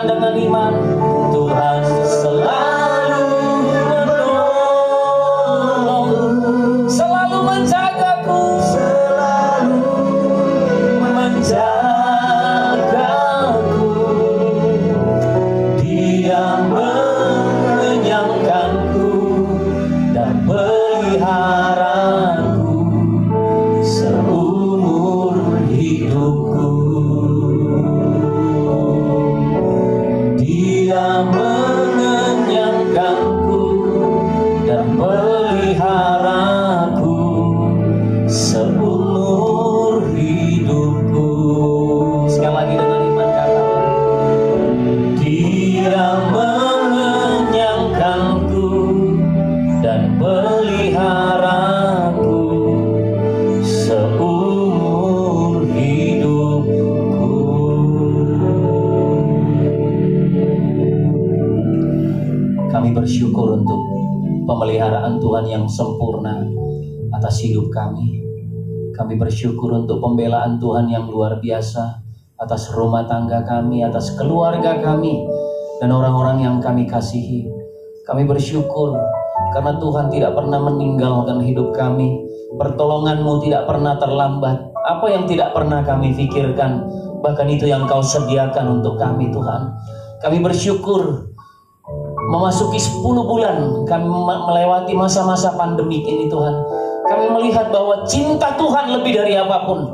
katakan dengan iman, Tuhan selalu menolong, selalu menjagaku, selalu menjagaku. Dia mengenyangkanku dan peliharaku seumur hidupku. Dia mengenyangkanku dan peliharaku seumur hidupku. Sekali lagi dengan iman katakan, Dia mengenyangkanku dan peliharaku seumur hidupku. Kami bersyukur untuk pemeliharaan Tuhan yang sempurna atas hidup kami. Kami bersyukur untuk pembelaan Tuhan yang luar biasa atas rumah tangga kami, atas keluarga kami, dan orang-orang yang kami kasihi. Kami bersyukur karena Tuhan tidak pernah meninggalkan hidup kami. Pertolongan-Mu tidak pernah terlambat. Apa yang tidak pernah kami pikirkan, bahkan itu yang Kau sediakan untuk kami, Tuhan. Kami bersyukur memasuki 10 bulan kami melewati masa-masa pandemik ini, Tuhan. Kami melihat bahwa cinta Tuhan lebih dari apapun.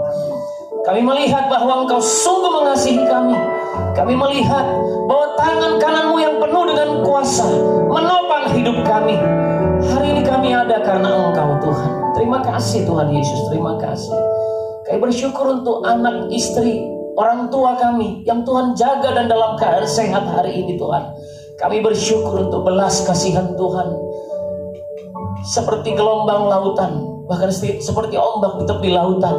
Kami melihat bahwa Engkau sungguh mengasihi kami. Kami melihat bahwa tangan kanan-Mu yang penuh dengan kuasa menopang hidup kami. Hari ini kami ada karena Engkau, Tuhan. Terima kasih Tuhan Yesus, terima kasih. Kami bersyukur untuk anak, istri, orang tua kami yang Tuhan jaga dan dalam keadaan sehat hari ini, Tuhan. Kami bersyukur untuk belas kasihan Tuhan. Seperti gelombang lautan, bahkan seperti ombak di tepi lautan,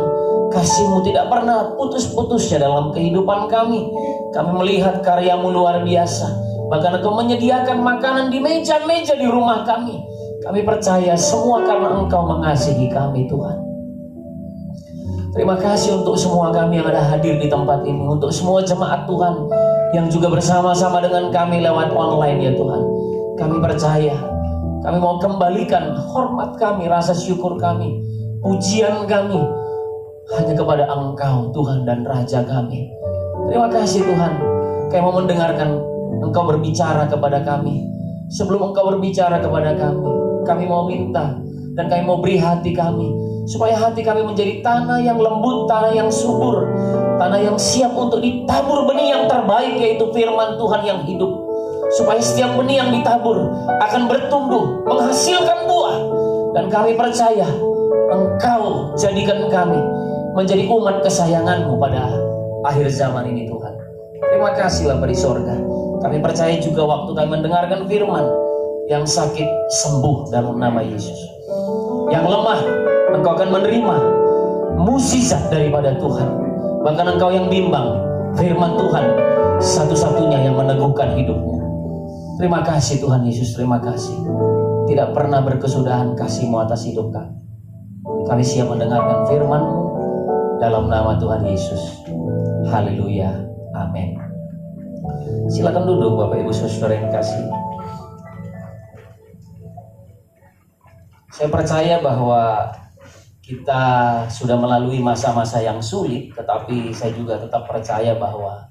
kasih-Mu tidak pernah putus-putusnya dalam kehidupan kami. Kami melihat karya-Mu luar biasa. Bahkan Engkau menyediakan makanan di meja-meja di rumah kami. Kami percaya semua karena Engkau mengasihi kami, Tuhan. Terima kasih untuk semua kami yang ada hadir di tempat ini, untuk semua jemaat Tuhan yang juga bersama-sama dengan kami lewat online, ya Tuhan. Kami percaya, kami mau kembalikan hormat kami, rasa syukur kami, pujian kami hanya kepada Engkau, Tuhan dan Raja kami. Terima kasih Tuhan, kami mau mendengarkan Engkau berbicara kepada kami. Sebelum Engkau berbicara kepada kami mau minta dan kami mau beri hati kami, supaya hati kami menjadi tanah yang lembut, tanah yang subur, tanah yang siap untuk ditabur benih yang terbaik, yaitu firman Tuhan yang hidup. Supaya setiap benih yang ditabur akan bertumbuh, menghasilkan buah. Dan kami percaya Engkau jadikan kami menjadi umat kesayangan-Mu pada akhir zaman ini, Tuhan. Terima kasih Bapa di sorga. Kami percaya juga waktu kami mendengarkan firman, yang sakit sembuh dalam nama Yesus. Yang lemah Engkau akan menerima mukjizat daripada Tuhan. Bahkan Engkau yang bimbang, firman Tuhan satu-satunya yang meneguhkan hidupmu. Terima kasih Tuhan Yesus, terima kasih. Tidak pernah berkesudahan kasih-Mu atas hidup kami. Kami siap mendengarkan firman-Mu dalam nama Tuhan Yesus. Haleluya, amin. Silakan duduk Bapak Ibu Saudara yang kasih. Saya percaya bahwa kita sudah melalui masa-masa yang sulit, tetapi saya juga tetap percaya bahwa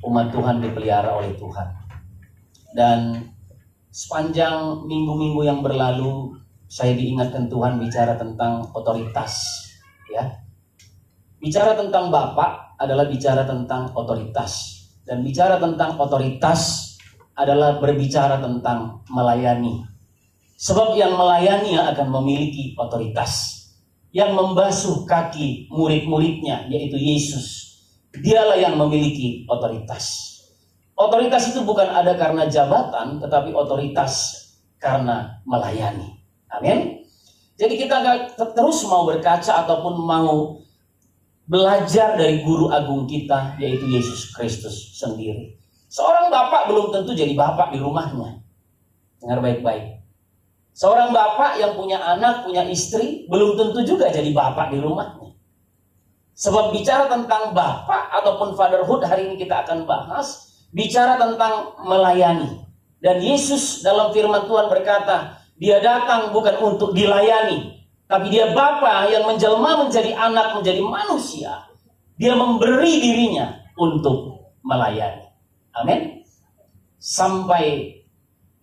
umat Tuhan dipelihara oleh Tuhan. Dan sepanjang minggu-minggu yang berlalu, saya diingatkan Tuhan bicara tentang otoritas, ya. Bicara tentang Bapa adalah bicara tentang otoritas, dan bicara tentang otoritas adalah berbicara tentang melayani. Sebab yang melayani akan memiliki otoritas. Yang membasuh kaki murid-muridnya, yaitu Yesus, dialah yang memiliki otoritas. Otoritas itu bukan ada karena jabatan, tetapi otoritas karena melayani. Amin. Jadi kita terus mau berkaca ataupun mau belajar dari guru agung kita, yaitu Yesus Kristus sendiri. Seorang bapak belum tentu jadi bapak di rumahnya. Dengar baik-baik. Seorang bapak yang punya anak, punya istri, belum tentu juga jadi bapak di rumahnya. Sebab bicara tentang bapak ataupun fatherhood, hari ini kita akan bahas. bicara tentang melayani. Dan Yesus dalam firman Tuhan berkata, dia datang bukan untuk dilayani, tapi dia Bapa yang menjelma menjadi anak, menjadi manusia. Dia memberi dirinya untuk melayani. Amin. Sampai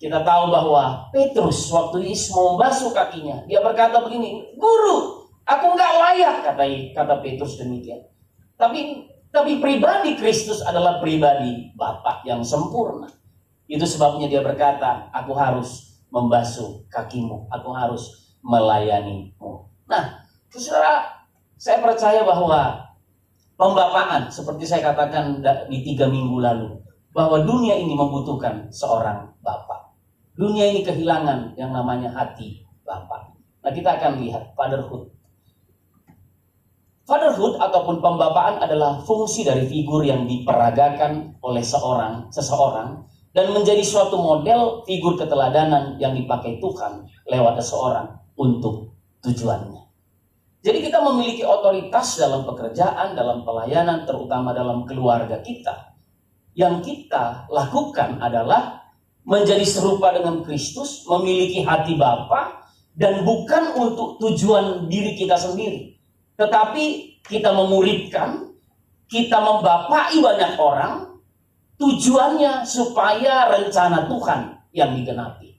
kita tahu bahwa Petrus waktu Yesus mau membasuh kakinya, dia berkata begini, "Guru, aku nggak layak," kata Petrus demikian. Tapi pribadi Kristus adalah pribadi Bapa yang sempurna. Itu sebabnya dia berkata, "Aku harus membasuh kakimu, aku harus melayanimu." Nah, saudara, saya percaya bahwa pembapaan, seperti saya katakan di 3 minggu lalu, bahwa dunia ini membutuhkan seorang Bapa. Dunia ini kehilangan yang namanya hati Bapa. Nah, kita akan lihat fatherhood. Fatherhood ataupun pembapaan adalah fungsi dari figur yang diperagakan oleh seseorang dan menjadi suatu model figur keteladanan yang dipakai Tuhan lewat seseorang untuk tujuannya. Jadi kita memiliki otoritas dalam pekerjaan, dalam pelayanan, terutama dalam keluarga kita. Yang kita lakukan adalah menjadi serupa dengan Kristus, memiliki hati Bapa, dan bukan untuk tujuan diri kita sendiri. Tetapi kita memuridkan, kita membapai banyak orang, tujuannya supaya rencana Tuhan yang digenapi.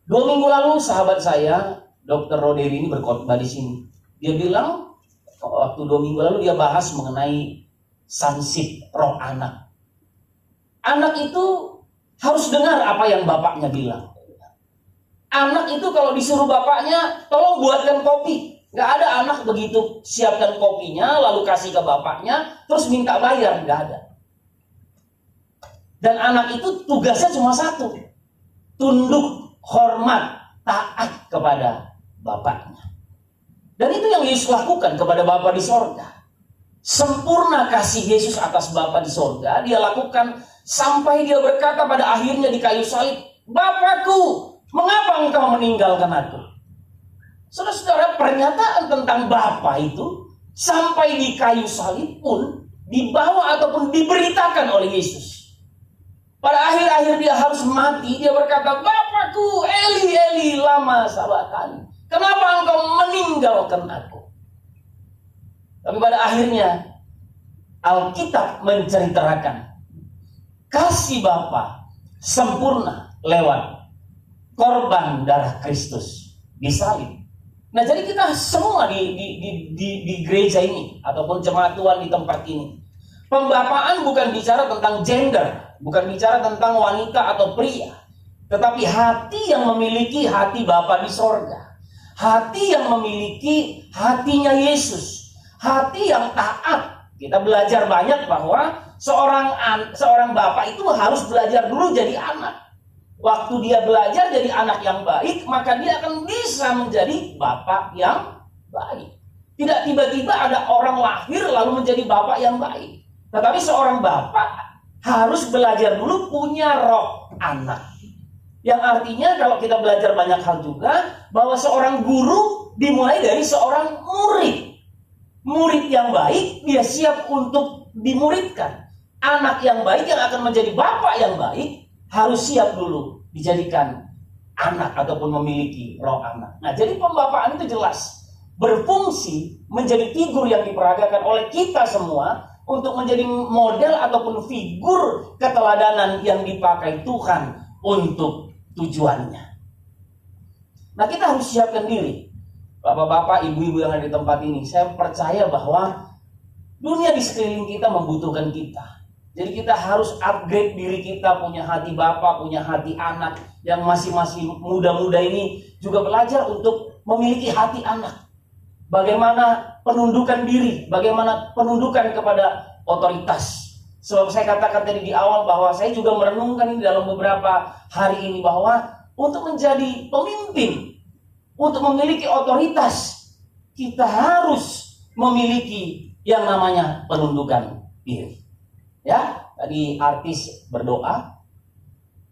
2 minggu lalu sahabat saya, Dr. Roderi ini berkhotbah di sini. Dia bilang, waktu 2 minggu lalu dia bahas mengenai sonship, roh anak. Anak itu harus dengar apa yang bapaknya bilang. Anak itu kalau disuruh bapaknya, tolong buatkan kopi. Gak ada anak begitu siapkan kopinya, lalu kasih ke bapaknya, terus minta bayar. Gak ada. Dan anak itu tugasnya cuma satu. Tunduk, hormat, taat kepada bapaknya. Dan itu yang Yesus lakukan kepada Bapa di sorga. Sempurna kasih Yesus atas Bapa di sorga, dia lakukan sampai dia berkata pada akhirnya di kayu salib, "Bapakku, mengapa engkau meninggalkan aku?" Saudara-saudara, pernyataan tentang Bapa itu sampai di kayu salib pun dibawa ataupun diberitakan oleh Yesus. Pada akhir-akhir dia harus mati, dia berkata, "Bapakku, Eli, Eli, lama sabachthani. Kenapa engkau meninggalkan aku?" Tapi pada akhirnya Alkitab menceritakan kasih Bapa sempurna lewat korban darah Kristus di salib. Nah, jadi kita semua di gereja ini ataupun jemaat Tuhan di tempat ini, pembapaan bukan bicara tentang gender, bukan bicara tentang wanita atau pria, tetapi hati yang memiliki hati Bapa di sorga, hati yang memiliki hatinya Yesus, hati yang taat. Kita belajar banyak bahwa seorang bapak itu harus belajar dulu jadi anak. Waktu dia belajar jadi anak yang baik, maka dia akan bisa menjadi bapak yang baik. Tidak tiba-tiba ada orang lahir lalu menjadi bapak yang baik. Tetapi seorang bapak harus belajar dulu punya roh anak. Yang artinya kalau kita belajar banyak hal juga, bahwa seorang guru dimulai dari seorang murid. Murid yang baik, dia siap untuk dimuridkan. Anak yang baik yang akan menjadi bapak yang baik, harus siap dulu dijadikan anak ataupun memiliki roh anak. Nah, jadi pembapaan itu jelas berfungsi menjadi figur yang diperagakan oleh kita semua untuk menjadi model ataupun figur keteladanan yang dipakai Tuhan untuk tujuannya. Nah, kita harus siapkan diri. Bapak-bapak, ibu-ibu yang ada di tempat ini, saya percaya bahwa dunia di sekeliling kita membutuhkan kita. Jadi kita harus upgrade diri kita, punya hati Bapa, punya hati anak. Yang masih muda-muda ini juga belajar untuk memiliki hati anak. Bagaimana penundukan diri, bagaimana penundukan kepada otoritas. Sebab saya katakan tadi di awal bahwa saya juga merenungkan ini dalam beberapa hari ini, bahwa untuk menjadi pemimpin, untuk memiliki otoritas, kita harus memiliki yang namanya penundukan diri. Ya, tadi artis berdoa,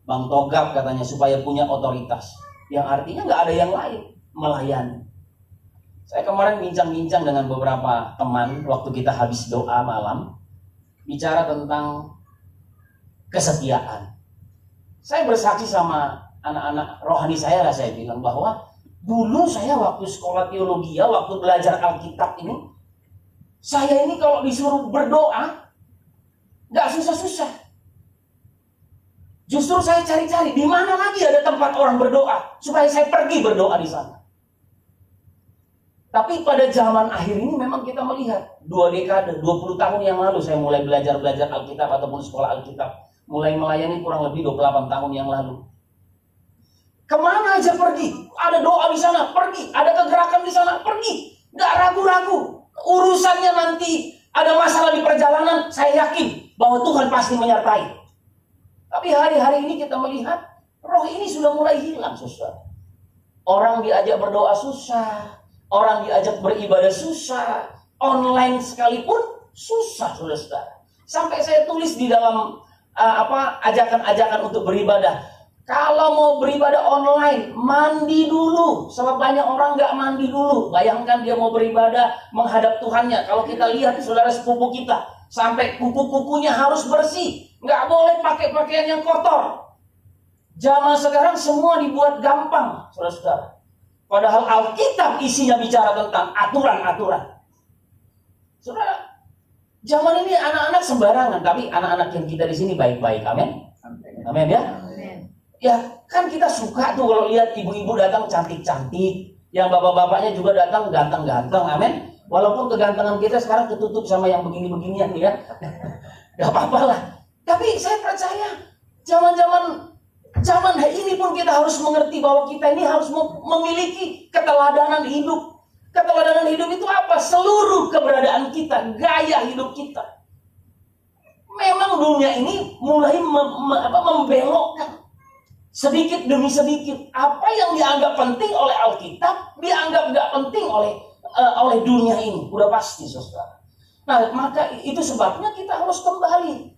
Bang Togap katanya supaya punya otoritas. Yang artinya nggak ada yang lain, melayani. Saya kemarin bincang-bincang dengan beberapa teman waktu kita habis doa malam. bicara tentang kesetiaan. Saya bersaksi sama anak-anak rohani saya lah, saya bilang bahwa dulu saya waktu sekolah teologi, waktu belajar Alkitab ini, saya ini kalau disuruh berdoa nggak susah-susah. Justru saya cari-cari di mana lagi ada tempat orang berdoa supaya saya pergi berdoa di sana. Tapi pada zaman akhir ini memang kita melihat 2 dekade, 20 tahun yang lalu saya mulai belajar Alkitab ataupun sekolah Alkitab. Mulai melayani kurang lebih 28 tahun yang lalu. Kemana aja pergi, ada doa di sana, pergi. Ada kegerakan di sana, pergi. Gak ragu-ragu. Urusannya nanti ada masalah di perjalanan, saya yakin bahwa Tuhan pasti menyertai. Tapi hari-hari ini kita melihat roh ini sudah mulai hilang, saudara. Orang diajak berdoa susah. Orang diajak beribadah susah, online sekalipun susah, saudara. Sampai saya tulis di dalam ajakan-ajakan untuk beribadah. Kalau mau beribadah online, mandi dulu. Sebab banyak orang nggak mandi dulu. Bayangkan dia mau beribadah menghadap Tuhannya. Kalau kita lihat saudara sepupu kita, sampai kuku-kukunya harus bersih, nggak boleh pakai pakaian yang kotor. Zaman sekarang semua dibuat gampang, saudara-saudara. Padahal Alkitab isinya bicara tentang aturan-aturan. Saudara, zaman ini anak-anak sembarangan, tapi anak-anak yang kita di sini baik-baik. Amin. Amin ya. Ya, kan kita suka tuh kalau lihat ibu-ibu datang cantik-cantik, yang bapak-bapaknya juga datang ganteng-ganteng. Amin. Walaupun kegantengan kita sekarang ketutup sama yang begini-beginian ya. Gak apa-apa lah. Tapi saya percaya zaman ini pun kita harus mengerti bahwa kita ini harus memiliki keteladanan hidup. Keteladanan hidup itu apa? Seluruh keberadaan kita, gaya hidup kita. Memang dunia ini mulai membelokkan sedikit demi sedikit. Apa yang dianggap penting oleh Alkitab dianggap gak penting oleh dunia ini. Udah pasti, saudara. Nah, maka itu sebabnya kita harus kembali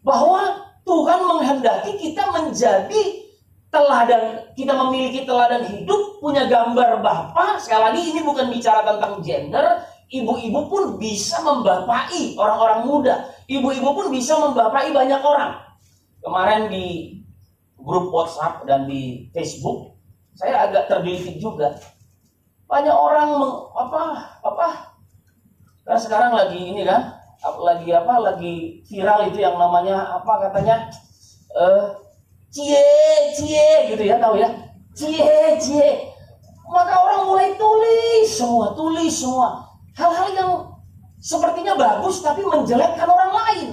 bahwa Tuhan menghendaki kita menjadi teladan, kita memiliki teladan hidup, punya gambar Bapa. Sekali lagi ini bukan bicara tentang gender. Ibu-ibu pun bisa membapai orang-orang muda. Ibu-ibu pun bisa membapai banyak orang. Kemarin di grup WhatsApp dan di Facebook, saya agak tergelitik juga. Banyak orang karena sekarang lagi ini kan, lagi viral itu yang namanya katanya cie gitu ya, tahu ya, cie. Maka orang mulai tulis semua hal-hal yang sepertinya bagus tapi menjelekkan orang lain.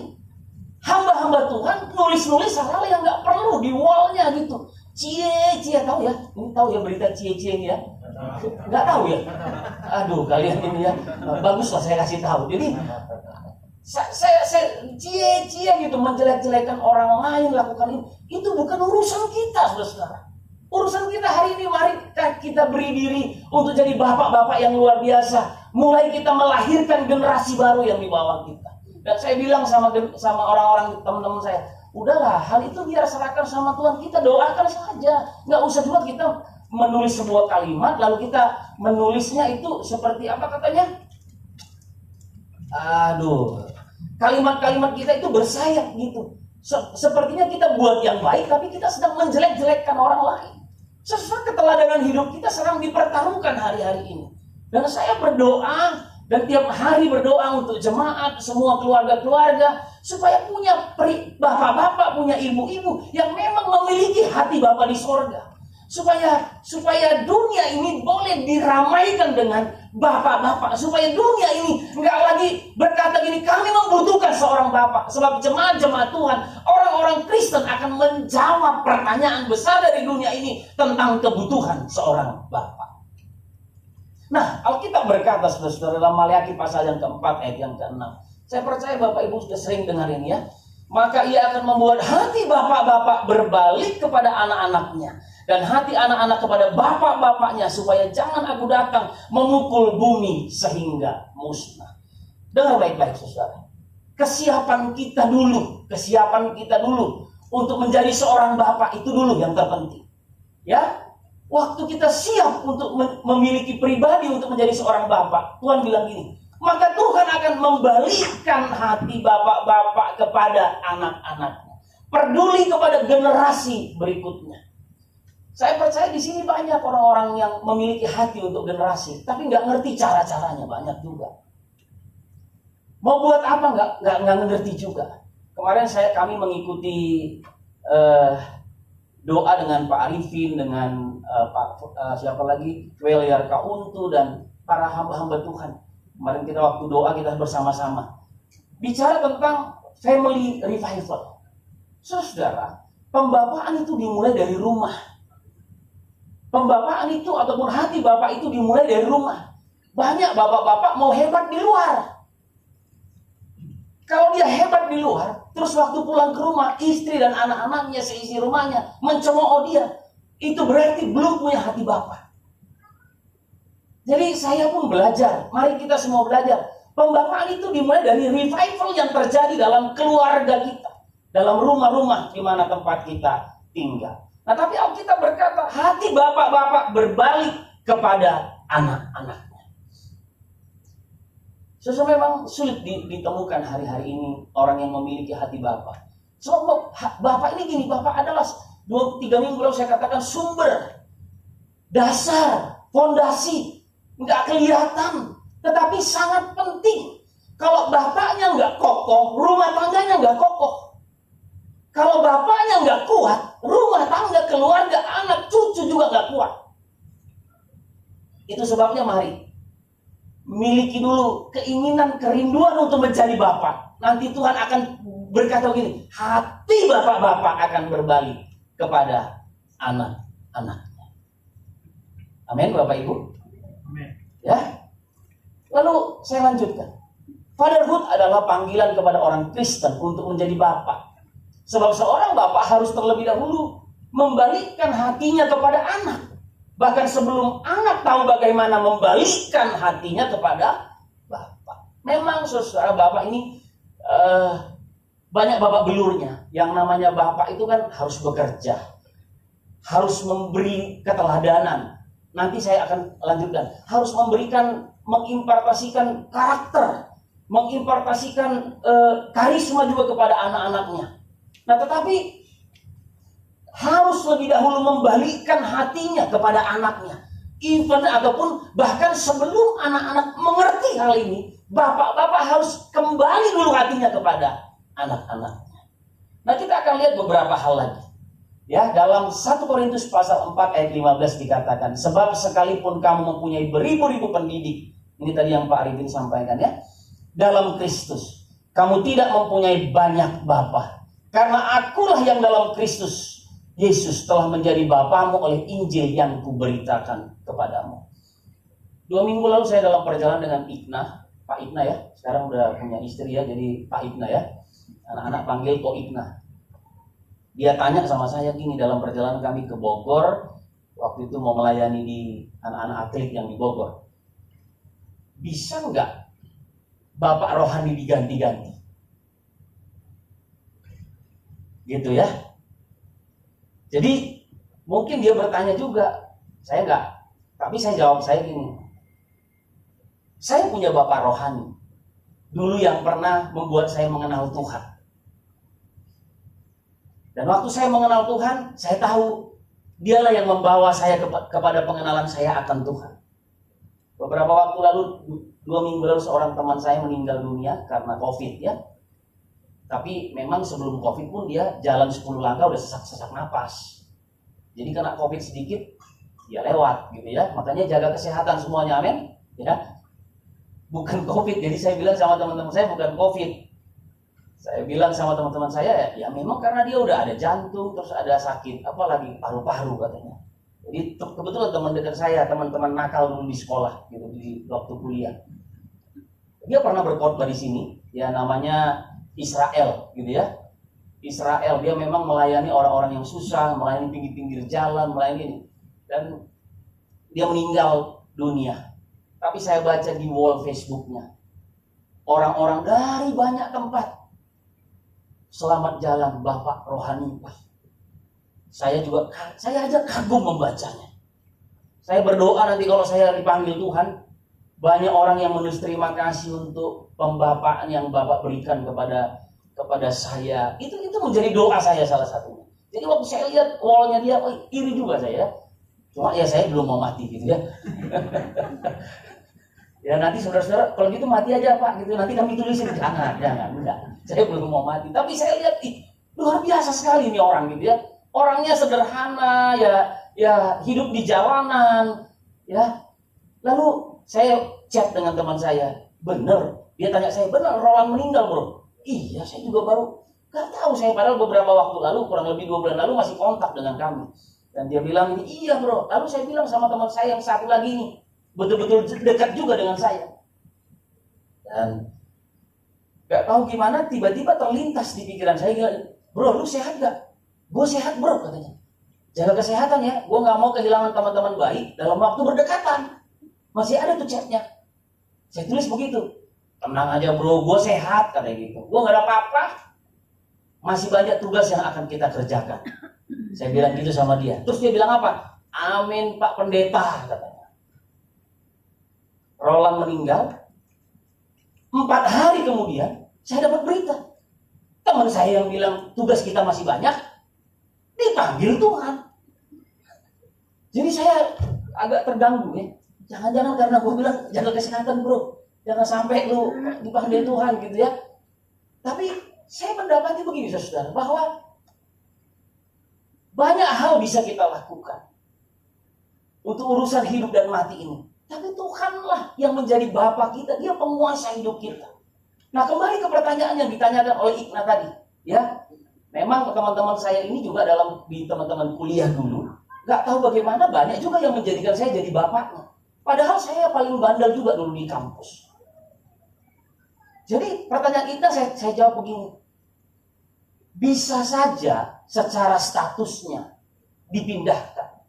Hamba-hamba Tuhan nulis hal-hal yang nggak perlu di wallnya gitu. Cie, tahu ya? Ini tahu ya berita cie ini ya? Nggak tahu ya? Aduh, kalian ini ya, baguslah saya kasih tahu. Jadi saya cie gitu, menjelek-jelekan orang lain, lakukan ini. Itu bukan urusan kita, saudara. Urusan kita hari ini, mari kita beri diri untuk jadi bapak-bapak yang luar biasa. Mulai kita melahirkan generasi baru yang di bawah kita. Dan saya bilang sama orang-orang, teman-teman saya, udahlah, hal itu biar serahkan sama Tuhan. Kita doakan saja. Nggak usah juga kita menulis sebuah kalimat, lalu kita menulisnya itu seperti apa katanya? Kalimat-kalimat kita itu bersayap gitu. Sepertinya kita buat yang baik, tapi kita sedang menjelek-jelekkan orang lain. Sesuai keteladanan hidup kita sedang dipertaruhkan hari-hari ini. Dan saya berdoa, dan tiap hari berdoa untuk jemaat, semua keluarga-keluarga, supaya punya bapak-bapak, punya ibu-ibu yang memang memiliki hati Bapa di sorga. Supaya dunia ini boleh diramaikan dengan bapak-bapak. Supaya dunia ini nggak lagi berkata gini, kami membutuhkan seorang bapak. Sebab jemaat-jemaat Tuhan, orang-orang Kristen akan menjawab pertanyaan besar dari dunia ini tentang kebutuhan seorang bapak. Nah, Alkitab berkata, saudara-saudara, dalam Maleakhi pasal yang keempat ayat yang ke-6. Saya percaya Bapak Ibu sudah sering dengar ini ya. Maka ia akan membuat hati bapak-bapak berbalik kepada anak-anaknya, dan hati anak-anak kepada bapak-bapaknya, supaya jangan aku datang memukul bumi sehingga musnah. Dengar baik-baik, saudara. Kesiapan kita dulu untuk menjadi seorang bapak itu dulu yang terpenting. Ya, waktu kita siap untuk memiliki pribadi untuk menjadi seorang bapak, Tuhan bilang gini, maka Tuhan akan membalikkan hati bapak-bapak kepada anak-anaknya. Peduli kepada generasi berikutnya. Saya percaya di sini banyak orang-orang yang memiliki hati untuk generasi, tapi nggak ngerti cara-caranya, banyak juga. Mau buat apa nggak ngerti juga. Kemarin kami mengikuti doa dengan Pak Arifin, dengan siapa lagi, Weliar Kauntu dan para hamba-hamba Tuhan. Kemarin kita waktu doa kita bersama-sama bicara tentang family revival. Saudara, pembapaan itu dimulai dari rumah. Pembapaan itu ataupun hati bapak itu dimulai dari rumah. Banyak bapak-bapak mau hebat di luar. Kalau dia hebat di luar, terus waktu pulang ke rumah, istri dan anak-anaknya seisi rumahnya mencemooh dia, itu berarti belum punya hati bapak. Jadi saya pun belajar, mari kita semua belajar. Pembapaan itu dimulai dari revival yang terjadi dalam keluarga kita, dalam rumah-rumah di mana tempat kita tinggal. Nah, tapi Alkitab berkata, hati bapak-bapak berbalik kepada anak-anaknya. Sesuatu memang sulit ditemukan hari-hari ini orang yang memiliki hati bapak. So, bapak ini gini, bapak adalah 2-3 minggu lalu saya katakan sumber, dasar, fondasi, nggak kelihatan, tetapi sangat penting. Kalau bapaknya nggak kokoh, rumah tangganya nggak kokoh. Kalau bapaknya nggak kuat, rumah tangga, keluarga, anak, cucu juga nggak kuat. Itu sebabnya mari miliki dulu keinginan, kerinduan untuk menjadi bapak. Nanti Tuhan akan berkata begini, hati bapak-bapak akan berbalik kepada anak-anaknya. Amin, Bapak Ibu. Amin. Ya. Lalu saya lanjutkan. Fatherhood adalah panggilan kepada orang Kristen untuk menjadi bapak. Sebab seorang bapak harus terlebih dahulu membalikkan hatinya kepada anak. Bahkan sebelum anak tahu bagaimana membalikkan hatinya kepada bapak. Memang saudara, bapak ini banyak bapak belurnya. Yang namanya bapak itu kan harus bekerja, harus memberi keteladanan. Nanti saya akan lanjutkan. Harus mengimpartasikan karakter, mengimpartasikan karisma juga kepada anak-anaknya. Nah, tetapi harus lebih dahulu membalikkan hatinya kepada anaknya. Even ataupun bahkan sebelum anak-anak mengerti hal ini, bapak-bapak harus kembali dulu hatinya kepada anak-anaknya. Nah, kita akan lihat beberapa hal lagi. Ya, dalam 1 Korintus pasal 4 ayat 15 dikatakan, sebab sekalipun kamu mempunyai beribu-ribu pendidik, ini tadi yang Pak Arifin sampaikan ya, dalam Kristus, kamu tidak mempunyai banyak bapa. Karena akulah yang dalam Kristus Yesus telah menjadi bapamu oleh Injil yang kuberitakan kepadamu. 2 minggu lalu saya dalam perjalanan dengan Ikna, Pak Ikna ya, sekarang udah punya istri ya, jadi Pak Ikna ya. Anak-anak panggil Ko Ikna. Dia tanya sama saya gini, dalam perjalanan kami ke Bogor, waktu itu mau melayani di anak-anak atlet yang di Bogor. Bisa nggak bapak rohani diganti-ganti? Gitu ya. Jadi mungkin dia bertanya juga, saya enggak. Tapi saya jawab saya gini. Saya punya bapak rohani dulu yang pernah membuat saya mengenal Tuhan. Dan waktu saya mengenal Tuhan, saya tahu dialah yang membawa saya kepada pengenalan saya akan Tuhan. Beberapa waktu lalu, 2 minggu lalu seorang teman saya meninggal dunia karena COVID ya. Tapi memang sebelum COVID pun dia jalan 10 langkah udah sesak-sesak napas. Jadi kena COVID sedikit, dia lewat gitu ya. Makanya jaga kesehatan semuanya, amin. Ya. Bukan COVID. Jadi saya bilang sama teman-teman saya bukan COVID. Saya bilang sama teman-teman saya, ya memang karena dia udah ada jantung, terus ada sakit, apalagi paru-paru katanya. Jadi kebetulan teman dekat saya, teman-teman nakal dulu di sekolah gitu, di waktu kuliah. Dia pernah berkhotbah di sini, ya namanya Israel gitu ya. Israel, dia memang melayani orang-orang yang susah, melayani pinggir-pinggir jalan, melayani, dan dia meninggal dunia. Tapi saya baca di wall Facebooknya, orang-orang dari banyak tempat, selamat jalan Bapak Rohani. Saya aja kagum membacanya. Saya berdoa nanti kalau saya dipanggil Tuhan, Banyak orang yang menulis terima kasih untuk pembapaan yang Bapak berikan kepada saya. Itu menjadi doa saya salah satunya. Jadi waktu saya lihat wallnya dia, iri juga saya. Cuma ya saya belum mau mati gitu ya. Ya nanti saudara-saudara kalau gitu mati aja Pak gitu. Nanti kami tulisin. Jangan, enggak. Saya belum mau mati. Tapi saya lihat luar biasa sekali nih orang gitu ya. Orangnya sederhana ya hidup di jalanan ya. Lalu saya chat dengan teman saya, bener. Dia tanya saya, bener Roland meninggal bro? Iya, saya juga baru gak tahu. Saya padahal beberapa waktu lalu, kurang lebih 2 bulan lalu masih kontak dengan kami. Dan dia bilang, iya bro. Lalu saya bilang sama teman saya yang satu lagi nih, betul-betul dekat juga dengan saya. Dan gak tahu gimana tiba-tiba terlintas di pikiran saya, bro lu sehat gak? Gue sehat bro katanya. Jaga kesehatan ya, gue gak mau kehilangan teman-teman baik dalam waktu berdekatan. Masih ada tuh chatnya. Saya tulis begitu. Tenang aja bro, gue sehat katanya gitu. Gue gak ada apa-apa. Masih banyak tugas yang akan kita kerjakan. Saya bilang gitu sama dia. Terus dia bilang apa? Amin Pak Pendeta katanya. Roland meninggal. 4 hari kemudian saya dapat berita. Teman saya yang bilang tugas kita masih banyak dipanggil Tuhan. Jadi saya agak terganggu ya. Jangan-jangan karena gue bilang jaga kesehatan bro, jangan sampai lu dipanggil Tuhan gitu ya. Tapi saya mendapati begini saudara, bahwa banyak hal bisa kita lakukan untuk urusan hidup dan mati ini. Tapi Tuhanlah yang menjadi Bapa kita, Dia penguasa hidup kita. Nah kembali ke pertanyaan yang ditanyakan oleh Ikna tadi, ya. Memang teman-teman saya ini juga di teman-teman kuliah dulu, nggak tahu bagaimana banyak juga yang menjadikan saya jadi bapaknya. Padahal saya paling bandel juga dulu di kampus. Jadi pertanyaan kita saya jawab begini. Bisa saja secara statusnya dipindahkan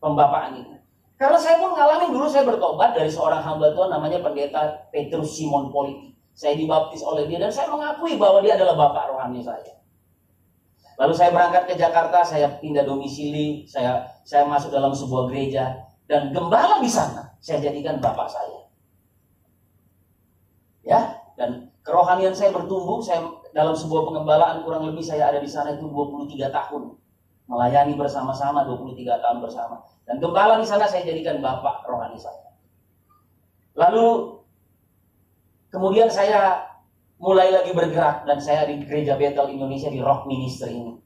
pembapaan ini. Karena saya pun ngalamin dulu, saya bertobat dari seorang hamba Tuhan namanya Pendeta Petrus Simon Politi. Saya dibaptis oleh dia dan saya mengakui bahwa dia adalah bapak rohani saya. Lalu saya berangkat ke Jakarta, saya pindah domisili, saya masuk dalam sebuah gereja. Dan gembala di sana saya jadikan bapak saya. Ya, dan kerohanian saya bertumbuh. Saya dalam sebuah pengembalaan kurang lebih saya ada di sana itu 23 tahun. Melayani bersama-sama 23 tahun bersama. Dan gembala di sana saya jadikan bapak rohani saya. Lalu kemudian saya mulai lagi bergerak dan saya di Gereja Bethel Indonesia di Rock Ministry ini.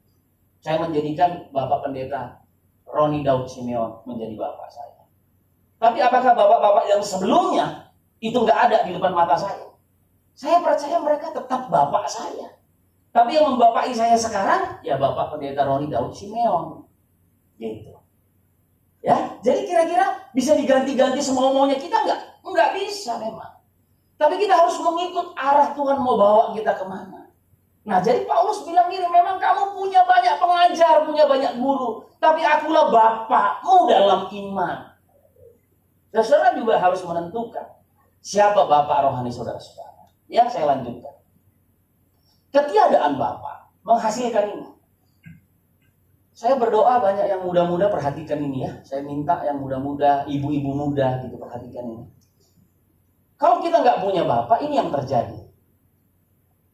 Saya menjadikan Bapak Pendeta Roni Daud Simeon menjadi bapak saya. Tapi apakah bapak-bapak yang sebelumnya itu nggak ada di depan mata saya? Saya percaya mereka tetap bapak saya. Tapi yang membapai saya sekarang ya Bapak Pendeta Roni Daud Simeon. Gitu. Ya, jadi kira-kira bisa diganti-ganti semau-maunya kita nggak? Nggak bisa memang. Tapi kita harus mengikut arah Tuhan mau bawa kita kemana. Nah jadi Paulus bilang gini, memang kamu punya banyak pengajar, punya banyak guru, tapi akulah bapakmu dalam iman. Saudara juga harus menentukan siapa bapak rohani saudara-saudara. Ya saya lanjutkan. Ketiadaan bapak menghasilkan ini. Saya berdoa banyak yang muda-muda perhatikan ini ya. Saya minta yang muda-muda, ibu-ibu muda gitu perhatikan ini. Kalau kita nggak punya bapak, ini yang terjadi.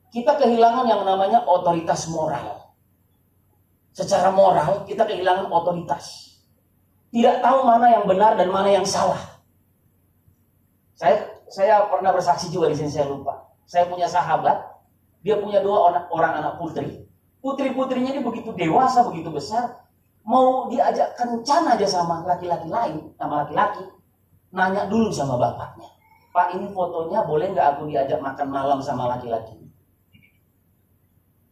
Kita kehilangan yang namanya otoritas moral. Secara moral, kita kehilangan otoritas. Tidak tahu mana yang benar dan mana yang salah. Saya pernah bersaksi juga di sini, saya lupa. Saya punya sahabat, dia punya 2 orang anak putri. Putri-putrinya ini begitu dewasa, begitu besar. Mau diajak kencan aja sama laki-laki lain, sama laki-laki. Nanya dulu sama bapaknya. Pak ini fotonya boleh nggak aku diajak makan malam sama laki-laki?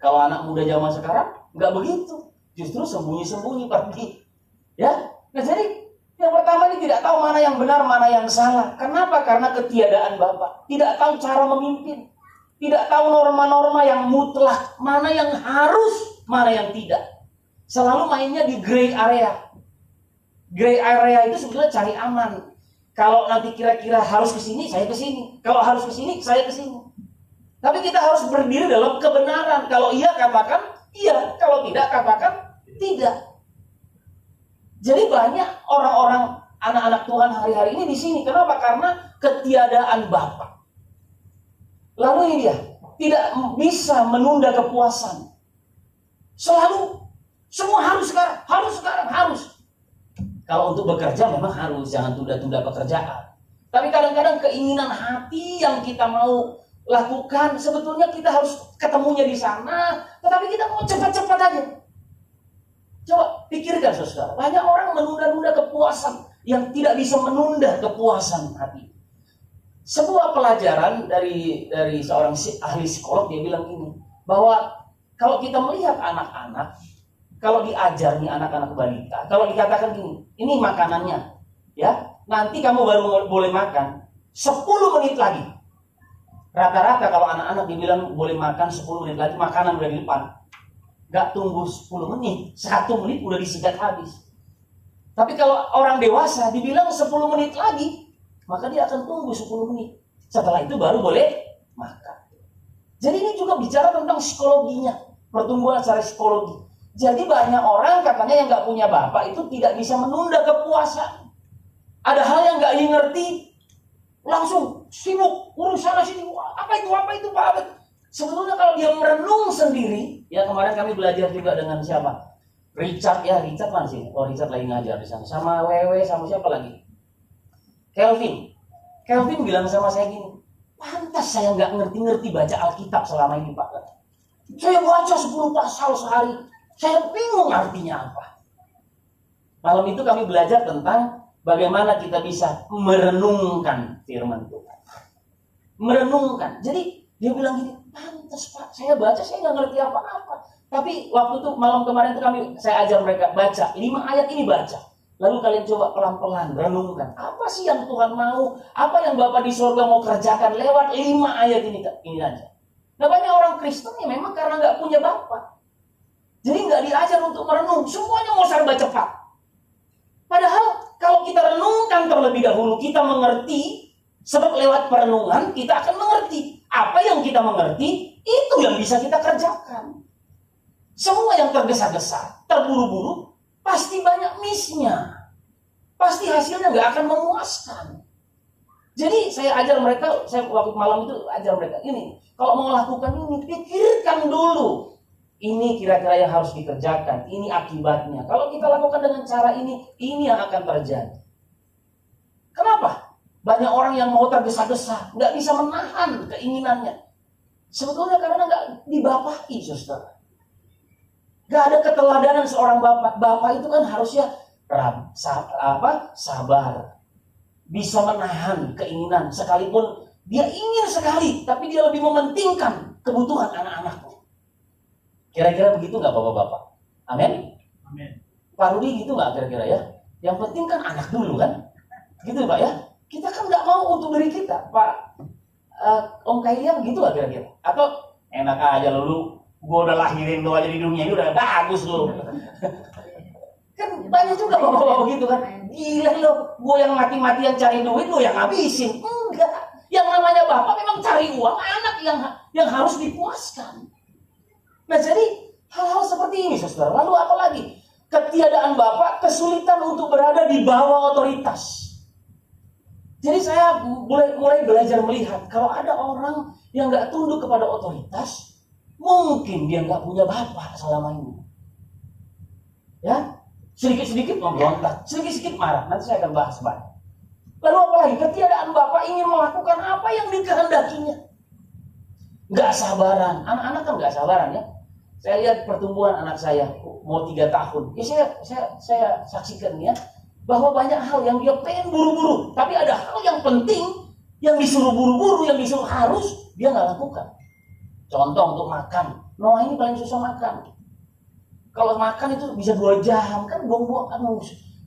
Kalau anak muda zaman sekarang nggak begitu, justru sembunyi-sembunyi pergi. Ya, nah jadi yang pertama ini tidak tahu mana yang benar, mana yang salah. Kenapa? Karena ketiadaan bapak. Tidak tahu cara memimpin, tidak tahu norma-norma yang mutlak, mana yang harus, mana yang tidak. Selalu mainnya di gray area. Gray area itu sebetulnya cari aman. Kalau nanti kira-kira harus ke sini, saya ke sini. Kalau harus ke sini, saya ke sini. Tapi kita harus berdiri dalam kebenaran. Kalau iya, katakan iya. Kalau tidak, katakan tidak. Jadi banyak orang-orang anak-anak Tuhan hari-hari ini di sini. Kenapa? Karena ketiadaan Bapa. Lalu ini dia, tidak bisa menunda kepuasan. Selalu, semua harus sekarang, harus. Kalau untuk bekerja memang harus, jangan tunda-tunda pekerjaan. Tapi kadang-kadang keinginan hati yang kita mau lakukan, sebetulnya kita harus ketemunya di sana, tetapi kita mau cepat-cepat aja. Coba pikirkan saudara, banyak orang menunda-nunda kepuasan yang tidak bisa menunda kepuasan hati. Sebuah pelajaran dari seorang ahli psikolog, dia bilang ini, bahwa kalau kita melihat anak-anak, kalau diajar nih anak-anak balita, kalau dikatakan gini, ini makanannya, ya, nanti kamu baru boleh makan 10 menit lagi. Rata-rata kalau anak-anak dibilang boleh makan 10 menit lagi, makanan udah di depan. Gak tunggu 10 menit, 1 menit udah disikat habis. Tapi kalau orang dewasa dibilang 10 menit lagi, maka dia akan tunggu 10 menit. Setelah itu baru boleh makan. Jadi ini juga bicara tentang psikologinya, pertumbuhan secara psikologi. Jadi banyak orang katanya yang gak punya bapak itu tidak bisa menunda kepuasan. Ada hal yang gak ngerti, langsung sibuk urus sana sini. Apa itu Pak? Sebetulnya kalau dia merenung sendiri, ya kemarin kami belajar juga dengan siapa? Richard mana sih? Oh, Richard lagi ngajar di sana. Sama Wewe, sama siapa lagi? Kelvin bilang sama saya gini, pantas saya nggak ngerti baca Alkitab selama ini Pak. Saya baca 10 pasal sehari, saya bingung artinya apa. Malam itu kami belajar tentang bagaimana kita bisa merenungkan firman Tuhan. Merenungkan. Jadi dia bilang gini, pantas Pak, saya baca, saya nggak ngerti apa-apa. Tapi waktu itu malam kemarin itu saya ajar mereka baca 5 ayat ini baca. Lalu kalian coba pelan-pelan renungkan. Apa sih yang Tuhan mau? Apa yang Bapa di surga mau kerjakan lewat 5 ayat ini aja. Nah banyak orang Kristen ya memang karena nggak punya Bapa. Jadi nggak diajar untuk merenung. Semuanya mau serba cepat. Padahal kalau kita renungkan terlebih dahulu, kita mengerti. Sebab lewat perenungan kita akan mengerti. Apa yang kita mengerti, itu yang bisa kita kerjakan. Semua yang tergesa-gesa, terburu-buru, pasti banyak miss-nya. Pasti hasilnya nggak akan memuaskan. Jadi saya ajar mereka, saya waktu malam itu ajar mereka, ini, kalau mau lakukan ini, pikirkan dulu. Ini kira-kira yang harus dikerjakan, ini akibatnya. Kalau kita lakukan dengan cara ini yang akan terjadi. Kenapa? Banyak orang yang mau tergesa-gesa, nggak bisa menahan keinginannya. Sebetulnya karena nggak dibapai, saudara. Gak ada keteladanan seorang bapak. Bapak itu kan harusnya sabar, bisa menahan keinginan, sekalipun dia ingin sekali, tapi dia lebih mementingkan kebutuhan anak-anaknya. Kira-kira begitu nggak bapak-bapak? Amin. Pak Rudi gitu nggak kira-kira ya? Yang penting kan anak dulu kan, gitu Pak ya? Kita kan nggak mau untuk diri kita, Pak. Om Kailia begitu nggak kira-kira? Atau enak aja lu? Gue udah lahirin lo aja di dunia ini udah bagus lo. Kan banyak juga bapak-bapak begitu kan. Gila lo, gue yang mati-matian cari duit, lo yang habisin. Enggak. Yang namanya bapak memang cari uang, anak yang harus dipuaskan. Nah jadi hal-hal seperti ini saudara. Lalu apa lagi? Ketiadaan bapak, kesulitan untuk berada di bawah otoritas. Jadi saya mulai belajar melihat kalau ada orang yang gak tunduk kepada otoritas, mungkin dia nggak punya bapak selama ini. Ya, sedikit-sedikit memberontak, sedikit-sedikit marah. Nanti saya akan bahas banyak. Lalu apalagi ketiadaan bapak ingin melakukan apa yang dikehendakinya. Nggak sabaran, anak-anak kan nggak sabaran ya. Saya lihat pertumbuhan anak saya mau 3 tahun. Ya saya saksikan ya bahwa banyak hal yang dia pengen buru-buru, tapi ada hal yang penting yang disuruh buru-buru, yang disuruh harus dia nggak lakukan. Contoh untuk makan. Noah ini paling susah makan. Kalau makan itu bisa 2 jam. Kan buang-buang.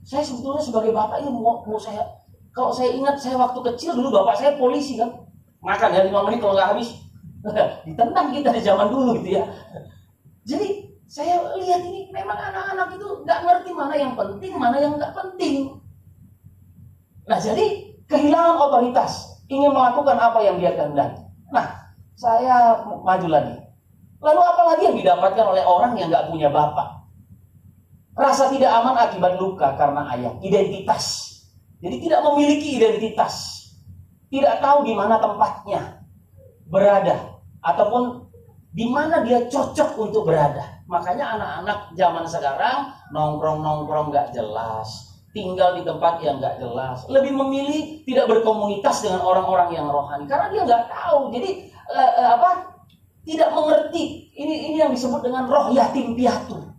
Saya sebetulnya sebagai bapak ini mau saya. Kalau saya ingat saya waktu kecil dulu bapak saya polisi kan. Makan ya 5 menit kalau nggak habis. Ditendang kita di zaman dulu gitu ya. Jadi saya lihat ini memang anak-anak itu nggak ngerti mana yang penting, mana yang nggak penting. Nah jadi kehilangan otoritas. Ingin melakukan apa yang dia kehendaki. Nah saya maju lagi. Lalu apa lagi yang didapatkan oleh orang yang nggak punya bapak? Rasa tidak aman akibat luka karena ayah. Identitas. Jadi tidak memiliki identitas. tidak tahu di mana tempatnya berada ataupun di mana dia cocok untuk berada. Makanya anak-anak zaman sekarang nongkrong-nongkrong nggak jelas, tinggal di tempat yang nggak jelas, lebih memilih tidak berkomunitas dengan orang-orang yang rohani karena dia nggak tahu. Jadi tidak mengerti. Ini yang disebut dengan roh yatim piatu.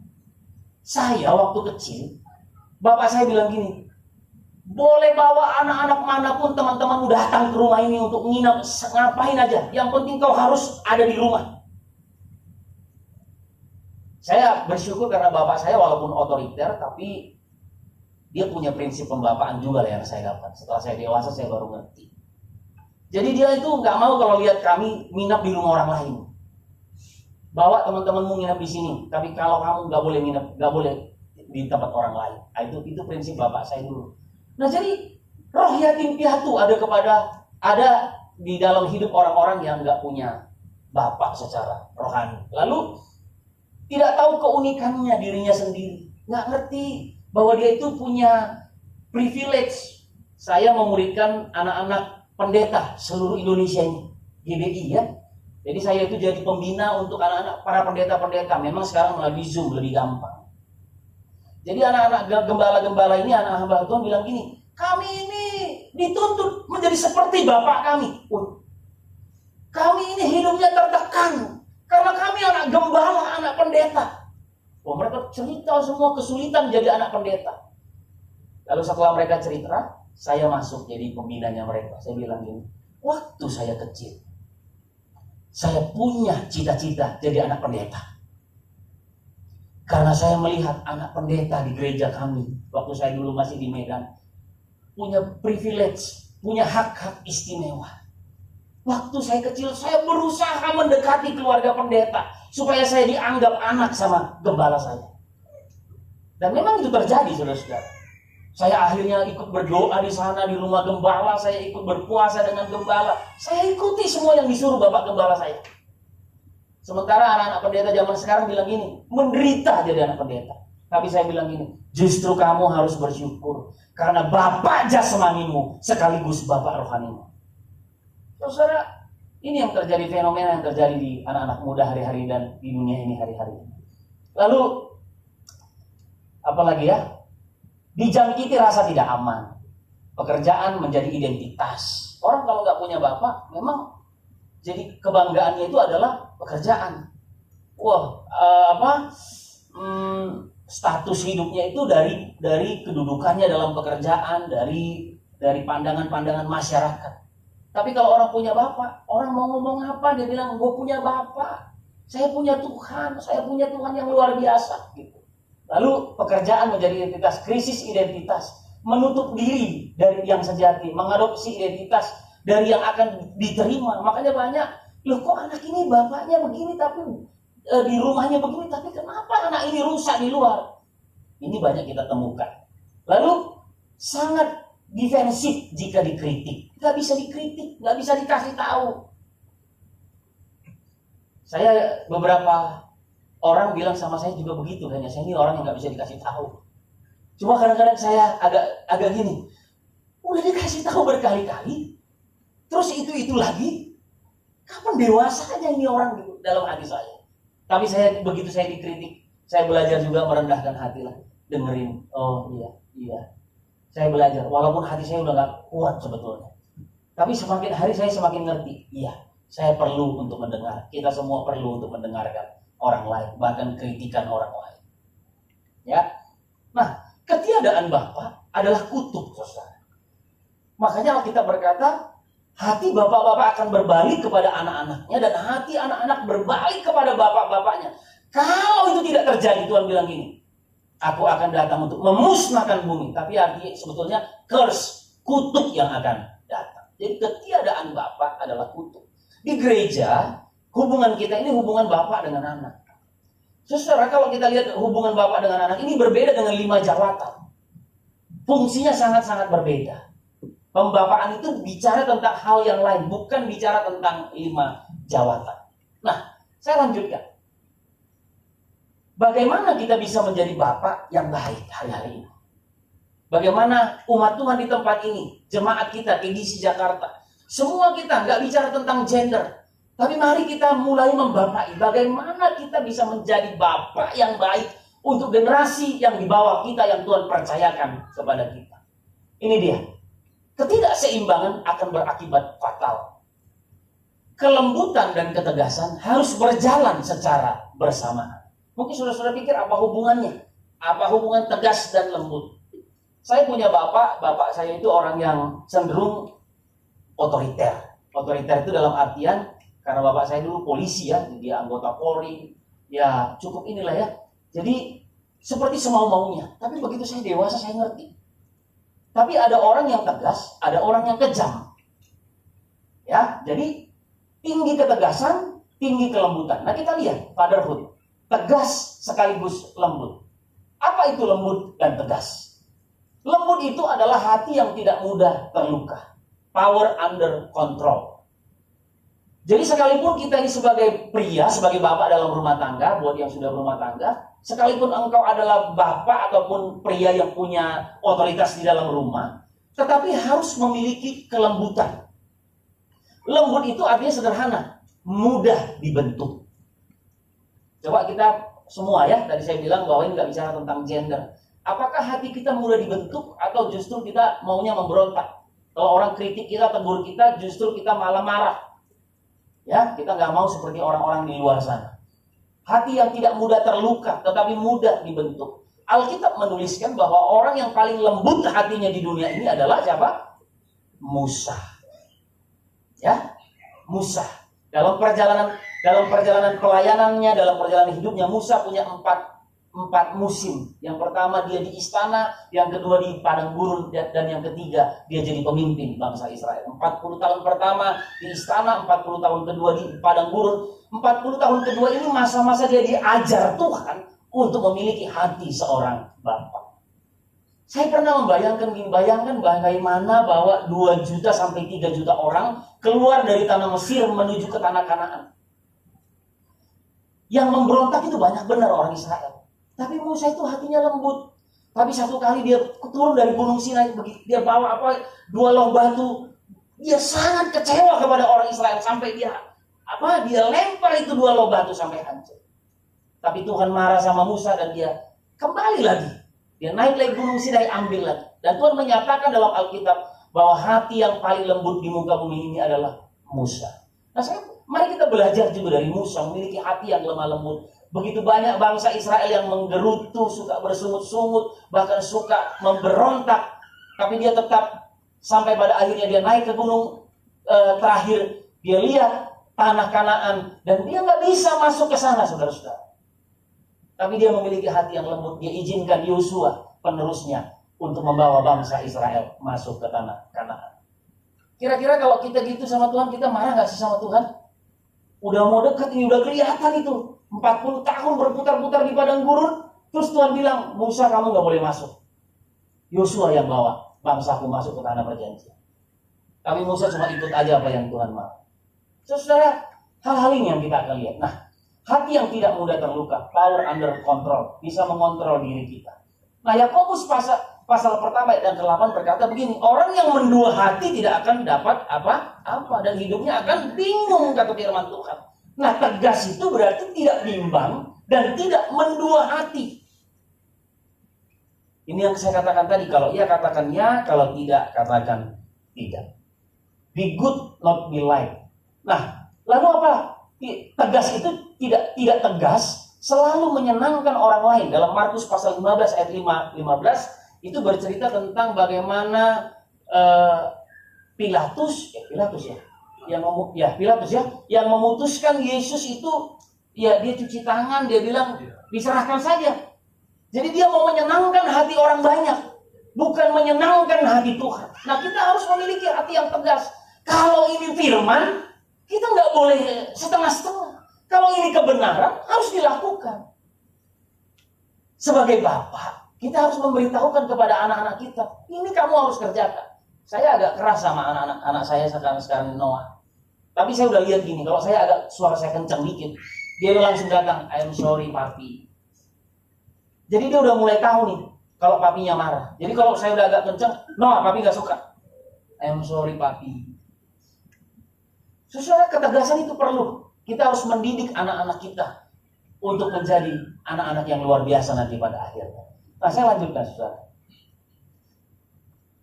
Saya waktu kecil, bapak saya bilang gini, boleh bawa anak-anak manapun teman-temanmu datang ke rumah ini untuk nginap, ngapain aja. Yang penting kau harus ada di rumah. Saya bersyukur karena bapak saya walaupun otoriter, tapi dia punya prinsip pembapaan juga yang saya dapat. Setelah saya dewasa, saya baru ngerti. Jadi dia itu nggak mau kalau lihat kami nginap di rumah orang lain. Bawa teman-temanmu nginap di sini, tapi kalau kamu nggak boleh nginap, nggak boleh di tempat orang lain. Nah, itu prinsip bapak saya dulu. Nah, jadi roh yatim piatu ada di dalam hidup orang-orang yang nggak punya bapak secara rohani. Lalu tidak tahu keunikannya dirinya sendiri, nggak ngerti bahwa dia itu punya privilege. Saya memuridkan anak-anak pendeta seluruh Indonesia ini, GBI ya. Jadi saya itu jadi pembina untuk anak-anak para pendeta-pendeta. Memang sekarang melalui Zoom lebih gampang. Jadi anak-anak gembala-gembala ini, anak hamba Tuhan bilang gini, kami ini dituntut menjadi seperti bapak kami. Kami ini hidupnya tertekan karena kami anak gembala, anak pendeta. Mereka cerita semua kesulitan jadi anak pendeta. Lalu setelah mereka cerita, saya masuk jadi pembinanya mereka. Saya bilang gini, waktu saya kecil, saya punya cita-cita jadi anak pendeta. Karena saya melihat anak pendeta di gereja kami, waktu saya dulu masih di Medan, punya privilege, punya hak-hak istimewa. Waktu saya kecil, saya berusaha mendekati keluarga pendeta, supaya saya dianggap anak sama gembala saya. Dan memang itu terjadi, saudara-saudara. Saya akhirnya ikut berdoa di sana, di rumah gembala, saya ikut berpuasa dengan gembala. Saya ikuti semua yang disuruh bapak gembala saya. Sementara anak-anak pendeta zaman sekarang bilang gini, menderita jadi anak pendeta. Tapi saya bilang gini, justru kamu harus bersyukur. Karena bapak jasmanimu sekaligus bapak rohanimu. Saudara, ini yang terjadi, fenomena yang terjadi di anak-anak muda hari-hari dan di dunia ini hari-hari. Lalu, apalagi ya? Dijangkiti rasa tidak aman. Pekerjaan menjadi identitas. Orang kalau nggak punya bapak, memang jadi kebanggaannya itu adalah pekerjaan. Status hidupnya itu dari kedudukannya dalam pekerjaan, dari pandangan-pandangan masyarakat. Tapi kalau orang punya bapak, orang mau ngomong apa, dia bilang, gue punya bapak, saya punya Tuhan yang luar biasa. Gitu. Lalu pekerjaan menjadi identitas, krisis identitas, menutup diri dari yang sejati, mengadopsi identitas dari yang akan diterima. Makanya banyak, loh kok anak ini bapaknya begini, tapi di rumahnya begini, tapi kenapa anak ini rusak di luar? Ini banyak kita temukan. Lalu sangat defensif jika dikritik. Nggak bisa dikritik, nggak bisa dikasih tahu. Saya beberapa orang bilang sama saya juga begitu, kayaknya saya ini orang yang nggak bisa dikasih tahu. Cuma kadang-kadang saya agak gini, udah dikasih tahu berkali-kali, terus itu lagi, kapan dewasanya ini orang gitu dalam hati saya. Tapi begitu saya dikritik, saya belajar juga merendahkan hati lah, dengerin. Oh iya, saya belajar, walaupun hati saya udah gak kuat sebetulnya. Tapi semakin hari saya semakin ngerti, iya, saya perlu untuk mendengar. Kita semua perlu untuk mendengarkan orang lain, bahkan kritikan orang lain. Ya, nah, ketiadaan Bapa adalah kutuk, saudara. Makanya kita berkata, hati bapak-bapak akan berbalik kepada anak-anaknya, dan hati anak-anak berbalik kepada bapak-bapaknya. Kalau itu tidak terjadi, Tuhan bilang gini, aku akan datang untuk memusnahkan bumi. Tapi artinya sebetulnya curse, kutuk yang akan datang. Jadi ketiadaan bapak adalah kutuk. Di gereja, hubungan kita ini hubungan bapak dengan anak. Saudara, kalau kita lihat hubungan bapak dengan anak ini berbeda dengan 5 jawatan. Fungsinya sangat-sangat berbeda. Pembapaan itu bicara tentang hal yang lain, bukan bicara tentang 5 jawatan. Nah, saya lanjutkan. Bagaimana kita bisa menjadi bapak yang baik hari-hari ini? Bagaimana umat Tuhan di tempat ini, jemaat kita, KGC Jakarta, Semua kita nggak bicara tentang gender. Tapi mari kita mulai membapai bagaimana kita bisa menjadi bapak yang baik untuk generasi yang di bawah kita yang Tuhan percayakan kepada kita. Ini dia. Ketidakseimbangan akan berakibat fatal. Kelembutan dan ketegasan harus berjalan secara bersamaan. Mungkin saudara-saudara pikir apa hubungannya? Apa hubungan tegas dan lembut? Saya punya bapak saya itu orang yang cenderung otoriter. Otoriter itu dalam artian karena bapak saya dulu polisi ya, dia anggota Polri, ya cukup inilah ya. Jadi seperti semau-maunya. Tapi begitu saya dewasa saya ngerti. Tapi ada orang yang tegas, ada orang yang kejam. Ya, jadi tinggi ketegasan, tinggi kelembutan. Nah kita lihat fatherhood, tegas sekaligus lembut. Apa itu lembut dan tegas? Lembut itu adalah hati yang tidak mudah terluka. Power under control. Jadi sekalipun kita ini sebagai pria, sebagai bapak dalam rumah tangga, buat yang sudah berumah tangga, sekalipun engkau adalah bapak ataupun pria yang punya otoritas di dalam rumah, tetapi harus memiliki kelembutan. Lembut itu artinya sederhana, mudah dibentuk. Coba kita semua ya, tadi saya bilang bahwa ini nggak bicara tentang gender. Apakah hati kita mudah dibentuk atau justru kita maunya memberontak? Kalau orang kritik kita, tegur kita, justru kita malah marah. Ya, kita nggak mau seperti orang-orang di luar sana. Hati yang tidak mudah terluka, tetapi mudah dibentuk. Alkitab menuliskan bahwa orang yang paling lembut hatinya di dunia ini adalah siapa? Musa. Ya, Musa. Dalam perjalanan pelayanannya, dalam perjalanan hidupnya, Musa punya empat musim. Yang pertama dia di istana, yang kedua di padang gurun, dan yang ketiga dia jadi pemimpin bangsa Israel. 40 tahun pertama di istana, 40 tahun kedua di padang gurun. 40 tahun kedua ini masa-masa dia diajar Tuhan untuk memiliki hati seorang bapak. Saya pernah bayangkan bagaimana bahwa 2 juta sampai 3 juta orang keluar dari tanah Mesir menuju ke tanah Kanaan. Yang memberontak itu banyak benar orang Israel. Tapi Musa itu hatinya lembut. Tapi satu kali dia turun dari Gunung Sinai, dia bawa 2 loh batu. Dia sangat kecewa kepada orang Israel sampai dia lempar itu 2 loh batu sampai hancur. Tapi Tuhan marah sama Musa dan dia kembali lagi. Dia naik lagi Gunung Sinai, ambil lagi. Dan Tuhan menyatakan dalam Alkitab bahwa hati yang paling lembut di muka bumi ini adalah Musa. Nah, mari kita belajar juga dari Musa, memiliki hati yang lemah lembut. Begitu banyak bangsa Israel yang menggerutu, suka bersungut-sungut, bahkan suka memberontak. Tapi dia tetap sampai pada akhirnya dia naik ke gunung terakhir. Dia lihat tanah Kanaan dan dia nggak bisa masuk ke sana, saudara-saudara. Tapi dia memiliki hati yang lembut. Dia izinkan Yosua penerusnya untuk membawa bangsa Israel masuk ke tanah Kanaan. Kira-kira kalau kita gitu sama Tuhan, kita marah nggak sih sama Tuhan? Udah mau dekat ini, udah kelihatan itu. 40 tahun berputar-putar di padang gurun. Terus Tuhan bilang, Musa kamu gak boleh masuk. Yosua yang bawa bangsaku masuk ke tanah perjanjian. Tapi Musa cuma ikut aja apa yang Tuhan mau. Saudara, hal-hal ini yang kita akan lihat. Nah, hati yang tidak mudah terluka, power under control, bisa mengontrol diri kita. Nah, Yakobus pasal pertama ayat 8 berkata begini, orang yang mendua hati tidak akan dapat apa-apa dan hidupnya akan bingung, kata firman Tuhan. Nah, tegas itu berarti tidak bimbang dan tidak mendua hati. Ini yang saya katakan tadi, kalau iya katakan ya, kalau tidak katakan tidak. Be good, not be like. Nah, lalu apa? Tegas itu tidak tegas, selalu menyenangkan orang lain. Dalam Markus pasal 15 ayat 15 itu bercerita tentang bagaimana Pilatus yang memutuskan Yesus itu, ya dia cuci tangan, dia bilang diserahkan saja. Jadi dia mau menyenangkan hati orang banyak, bukan menyenangkan hati Tuhan. Nah, kita harus memiliki hati yang tegas. Kalau ini firman, kita nggak boleh setengah-setengah. Kalau ini kebenaran, harus dilakukan. Sebagai bapak, kita harus memberitahukan kepada anak-anak kita, ini kamu harus kerjakan. Saya agak keras sama anak saya sekarang Noah. Tapi saya udah lihat gini, kalau saya agak suara saya kencang dikit, dia langsung datang, I am sorry papi. Jadi dia udah mulai tahu nih, kalau papinya marah. Jadi kalau saya udah agak kencang, no papi gak suka. I am sorry papi. Saudara, ketegasan itu perlu. Kita harus mendidik anak-anak kita untuk menjadi anak-anak yang luar biasa nanti pada akhirnya. Nah, saya lanjutkan, saudara.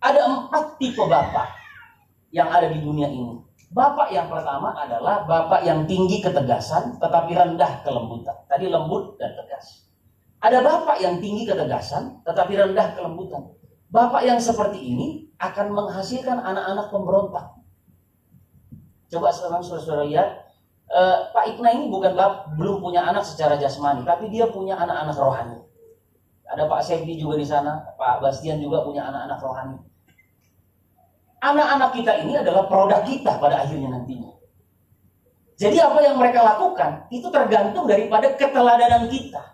Ada 4 tipe bapak yang ada di dunia ini. Bapak yang pertama adalah bapak yang tinggi ketegasan tetapi rendah kelembutan. Tadi lembut dan tegas. Ada bapak yang tinggi ketegasan tetapi rendah kelembutan. Bapak yang seperti ini akan menghasilkan anak-anak pemberontak. Coba saudara-saudara lihat, Pak Ikna ini belum punya anak secara jasmani, tapi dia punya anak-anak rohani. Ada Pak Sepdi juga di sana, Pak Bastian juga punya anak-anak rohani. Anak-anak kita ini adalah produk kita pada akhirnya nantinya. Jadi apa yang mereka lakukan itu tergantung daripada keteladanan kita.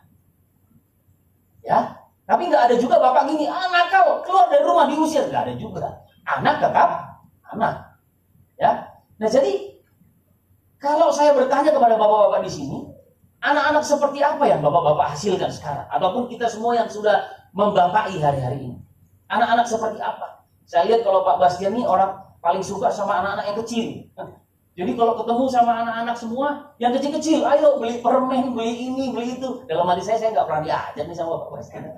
Ya, tapi nggak ada juga bapak gini, nakal keluar dari rumah diusir, nggak ada juga. Anak tetap anak. Ya, nah jadi kalau saya bertanya kepada bapak-bapak di sini, anak-anak seperti apa yang bapak-bapak hasilkan sekarang? Ataupun kita semua yang sudah membapai hari-hari ini, anak-anak seperti apa? Saya lihat kalau Pak Bastian ini orang paling suka sama anak-anak yang kecil. Jadi kalau ketemu sama anak-anak semua yang kecil-kecil, ayo beli permen, beli ini, beli itu. Dalam hati saya nggak pernah diajar nih sama Pak Bastian.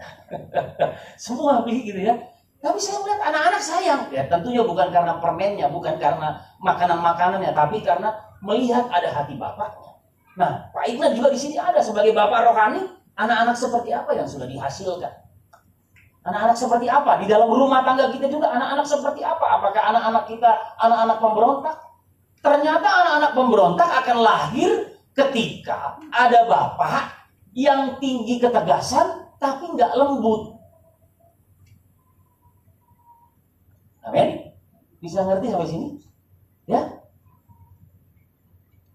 Semua beli gitu ya. Tapi saya melihat anak-anak sayang. Ya tentunya bukan karena permennya, bukan karena makanan-makanannya, tapi karena melihat ada hati bapaknya. Nah, Pak Ignan juga di sini ada sebagai bapak rohani. Anak-anak seperti apa yang sudah dihasilkan? Anak-anak seperti apa? Di dalam rumah tangga kita juga anak-anak seperti apa? Apakah anak-anak kita anak-anak pemberontak? Ternyata anak-anak pemberontak akan lahir ketika ada bapak yang tinggi ketegasan tapi nggak lembut. Amin? Bisa ngerti sampai sini? Ya?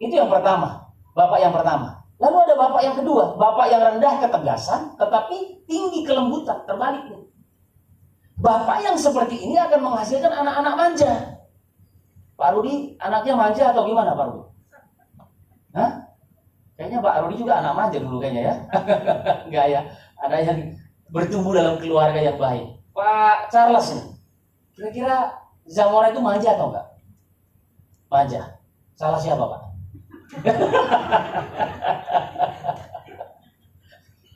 Itu yang pertama. Bapak yang pertama. Lalu ada bapak yang kedua, bapak yang rendah ketegasan tetapi tinggi kelembutan, terbalik nih. Bapak yang seperti ini akan menghasilkan anak-anak manja. Pak Rudi anaknya manja atau gimana Pak Rudi? Hah? Kayaknya Pak Rudi juga anak manja dulu kayaknya ya. Enggak ya, ada yang bertumbuh dalam keluarga yang baik. Pak Charles nih, kira-kira Zamora itu manja atau enggak? Manja. Salah siapa Pak?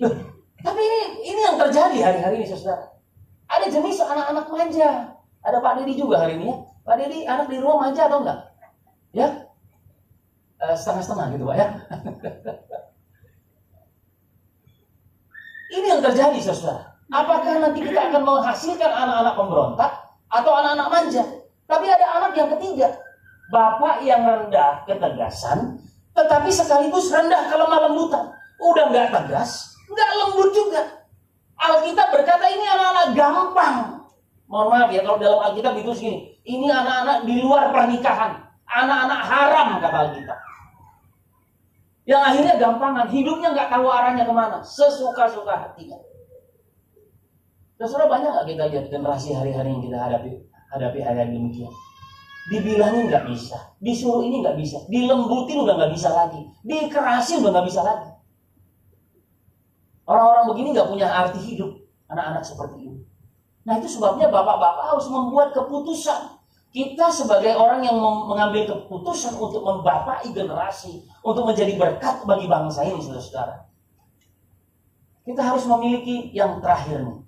Loh, tapi ini yang terjadi hari-hari ini saudara. Ada jenis anak-anak manja. Ada Pak Dedi juga hari ini ya. Pak Dedi anak di rumah manja atau enggak? Ya, setengah-setengah gitu Pak ya. Ini yang terjadi saudara. Apakah nanti kita akan menghasilkan anak-anak pemberontak atau anak-anak manja? Tapi ada anak yang ketiga, bapak yang rendah ketegasan tetapi sekaligus rendah kelemah lembutan. Udah nggak tegas, nggak lembut juga. Alkitab berkata ini anak-anak gampang. Mohon maaf ya kalau dalam Alkitab itu segini. Ini anak-anak di luar pernikahan, anak-anak haram kata Alkitab. Yang akhirnya gampangan, hidupnya nggak tahu arahnya kemana, sesuka-suka hatinya. Saudara, banyak nggak kita lihat generasi hari-hari yang kita hadapi hari-hari demikian? Dibilangin nggak bisa, disuruh ini nggak bisa, dilembutin udah nggak bisa lagi, dikerasin udah nggak bisa lagi. Orang-orang begini nggak punya arti hidup, anak-anak seperti ini. Nah itu sebabnya bapak-bapak harus membuat keputusan. Kita sebagai orang yang mengambil keputusan untuk membapai generasi, untuk menjadi berkat bagi bangsa ini, saudara-saudara. Kita harus memiliki yang terakhir nih,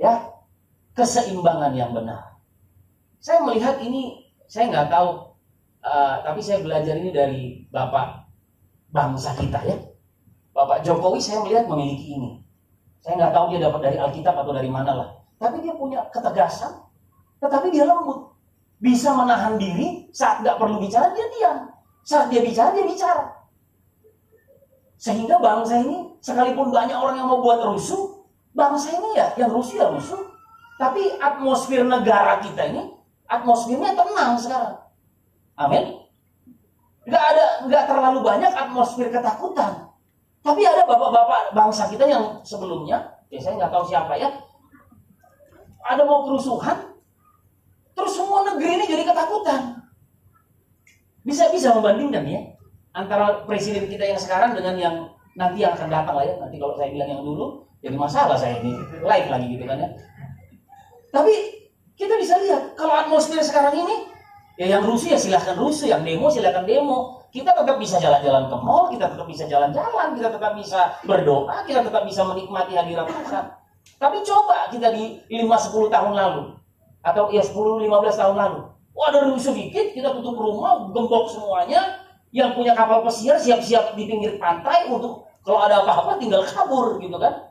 ya, keseimbangan yang benar. Saya melihat ini. Saya nggak tahu, tapi saya belajar ini dari Bapak bangsa kita ya. Bapak Jokowi saya melihat memiliki ini. Saya nggak tahu dia dapat dari Alkitab atau dari mana lah. Tapi dia punya ketegasan, tetapi dia lembut. Bisa menahan diri, saat nggak perlu bicara dia diam. Saat dia bicara. Sehingga bangsa ini, sekalipun banyak orang yang mau buat rusuh, bangsa ini ya yang rusuh ya rusuh. Tapi atmosfer negara kita ini, atmosfernya tenang sekarang. Amin. Nggak terlalu banyak atmosfer ketakutan. Tapi ada bapak-bapak bangsa kita yang sebelumnya, ya saya nggak tahu siapa ya, ada mau kerusuhan, terus semua negeri ini jadi ketakutan. Bisa membandingkan ya antara presiden kita yang sekarang dengan yang nanti yang akan datang lah ya. Nanti kalau saya bilang yang dulu, jadi masalah saya ini live lagi gitu kan ya. Tapi kita bisa lihat kalau atmosfer sekarang ini, Ya yang rusuh ya silahkan rusuh, yang demo silahkan demo. Kita tetap bisa jalan-jalan ke mall, kita tetap bisa jalan-jalan, kita tetap bisa berdoa, kita tetap bisa menikmati hadirat Tuhan. Tapi coba kita di 5-10 tahun lalu, atau ya 10-15 tahun lalu, ada rusuh dikit, kita tutup rumah, gembok semuanya, yang punya kapal pesiar siap-siap di pinggir pantai untuk kalau ada apa-apa tinggal kabur gitu kan.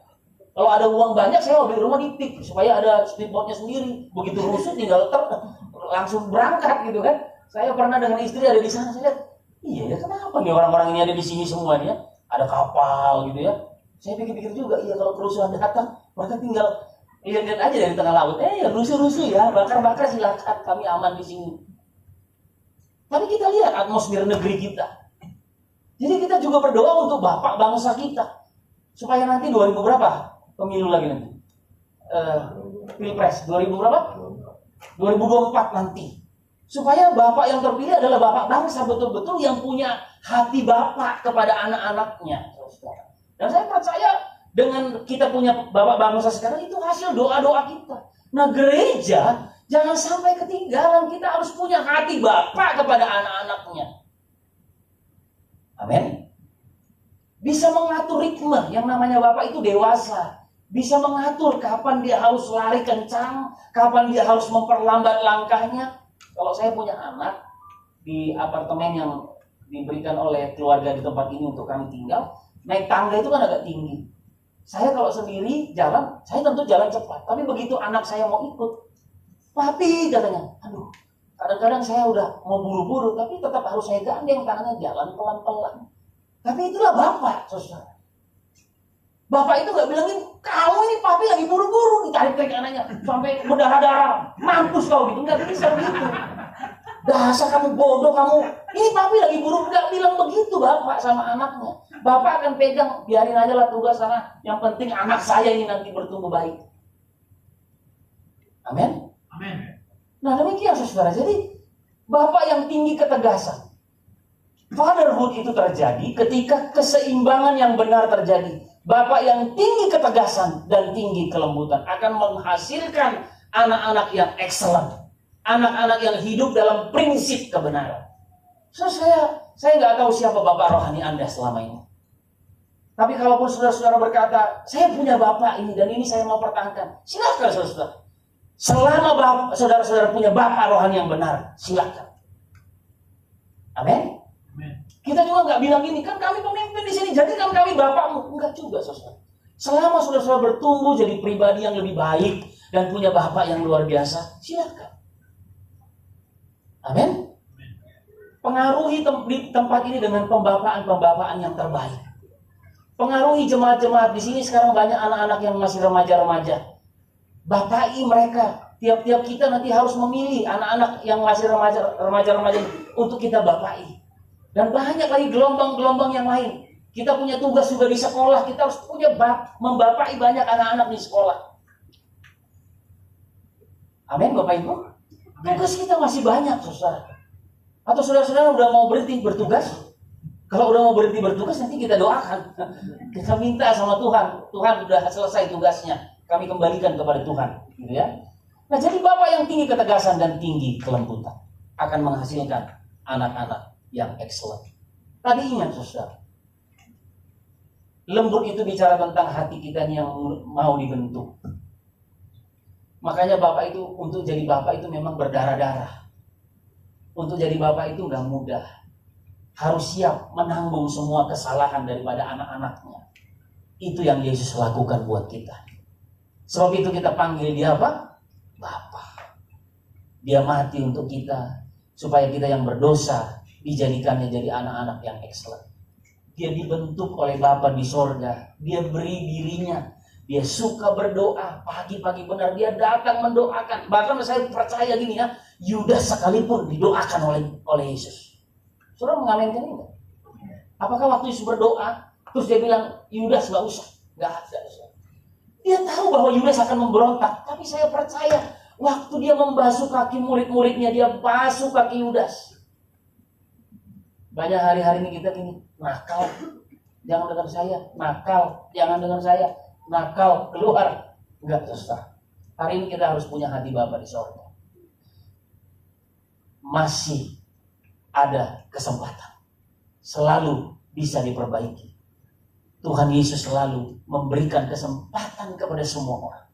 Kalau ada uang banyak saya mau beli rumah di Pik supaya ada speedboatnya sendiri. Begitu rusuh tinggal langsung berangkat gitu kan. Saya pernah dengan istri ada di sana, saya lihat, iya ya kenapa nih orang-orang ini ada di sini semuanya? Ada kapal gitu ya. Saya pikir-pikir juga, iya kalau kerusuhan datang, mereka tinggal lihat-lihat aja dari tengah laut. Ya rusuh-rusuh ya, bakar-bakar silakan, kami aman di sini. Tapi kita lihat atmosfer negeri kita. Jadi kita juga berdoa untuk bapak bangsa kita. Supaya nanti 2000 berapa? Pemilu lagi nanti. Pilpres 2000 berapa? 2024 nanti. Supaya bapak yang terpilih adalah bapak bangsa betul-betul yang punya hati bapak kepada anak-anaknya. Dan saya percaya dengan kita punya bapak bangsa sekarang itu hasil doa-doa kita. Nah gereja jangan sampai ketinggalan. Kita harus punya hati bapak kepada anak-anaknya. Amin. Bisa mengatur ritme. Yang namanya bapak itu dewasa. Bisa mengatur kapan dia harus lari kencang, kapan dia harus memperlambat langkahnya. Kalau saya punya anak di apartemen yang diberikan oleh keluarga di tempat ini untuk kami tinggal, naik tangga itu kan agak tinggi. Saya kalau sendiri jalan, saya tentu jalan cepat. Tapi begitu anak saya mau ikut, papi katanya, aduh, kadang-kadang saya udah mau buru-buru, tapi tetap harus saya gandeng tangannya jalan pelan-pelan. Tapi itulah bapak, saudara. Bapak itu gak bilangin, kamu ini papi lagi buru-buru, ditarik-tarik anaknya sampai berdarah-darah, mampus kau gitu, nggak bisa begitu. Dasar kamu bodoh kamu, ini papi lagi buru, nggak bilang begitu bapak sama anaknya. Bapak akan pegang, biarin aja lah tugas sana, yang penting anak saya ini nanti bertumbuh baik. Amin. Amin. Nah demikian saudara, jadi bapak yang tinggi ketegasan. Fatherhood itu terjadi ketika keseimbangan yang benar terjadi. Bapak yang tinggi ketegasan dan tinggi kelembutan akan menghasilkan anak-anak yang excellent. Anak-anak yang hidup dalam prinsip kebenaran. So, saya nggak tahu siapa bapak rohani Anda selama ini. Tapi kalaupun saudara-saudara berkata, saya punya bapak ini dan ini saya mau pertahankan. Silakan saudara-saudara. Selama saudara-saudara punya bapak rohani yang benar, silakan. Amin. Kita juga nggak bilang gini, kan kami pemimpin di sini, jadi kan kami bapakmu. Enggak juga, saudara. Selama saudara-saudara bertumbuh jadi pribadi yang lebih baik dan punya bapak yang luar biasa, silakan. Amin. Pengaruhi di tempat ini dengan pembapaan-pembapaan yang terbaik. Pengaruhi jemaat-jemaat di sini sekarang banyak anak-anak yang masih remaja-remaja. Bapai mereka. Tiap-tiap kita nanti harus memilih anak-anak yang masih remaja-remaja untuk kita bapai. Dan banyak lagi gelombang-gelombang yang lain. Kita punya tugas juga di sekolah. Kita harus punya membapai banyak anak-anak di sekolah. Amin Bapak Ibu. Tugas kita masih banyak saudara. Atau saudara-saudara udah mau berhenti bertugas? Kalau udah mau berhenti bertugas nanti kita doakan. Kita minta sama Tuhan. Tuhan udah selesai tugasnya. Kami kembalikan kepada Tuhan. Gitu ya. Nah jadi Bapak yang tinggi ketegasan dan tinggi kelembutan akan menghasilkan anak-anak yang excellent. Tadi ingat saudara, lembut itu bicara tentang hati kita yang mau dibentuk. Makanya bapak itu, untuk jadi bapak itu memang berdarah-darah. Untuk jadi bapak itu gak mudah. Harus siap menanggung semua kesalahan daripada anak-anaknya. Itu yang Yesus lakukan buat kita. Sebab itu kita panggil dia apa? Bapa. Dia mati untuk kita, supaya kita yang berdosa dijadikannya jadi anak-anak yang excellent. Dia dibentuk oleh Bapa di sorga. Dia beri dirinya. Dia suka berdoa. Pagi-pagi benar dia datang mendoakan. Bahkan saya percaya gini ya, Yudas sekalipun didoakan oleh Yesus. Saudara mengaminkan ini? Apakah waktu Yesus berdoa terus dia bilang Yudas gak usah? Gak ada. Dia tahu bahwa Yudas akan memberontak. Tapi saya percaya waktu dia membasuh kaki murid-muridnya, dia basuh kaki Yudas. Banyak hari-hari ini kita gini, nakal, jangan dengar saya, nakal, jangan dengar saya, nakal, keluar. Enggak, susah. Hari ini kita harus punya hati Bapa di sorga. masih ada kesempatan. Selalu bisa diperbaiki. Tuhan Yesus selalu memberikan kesempatan kepada semua orang.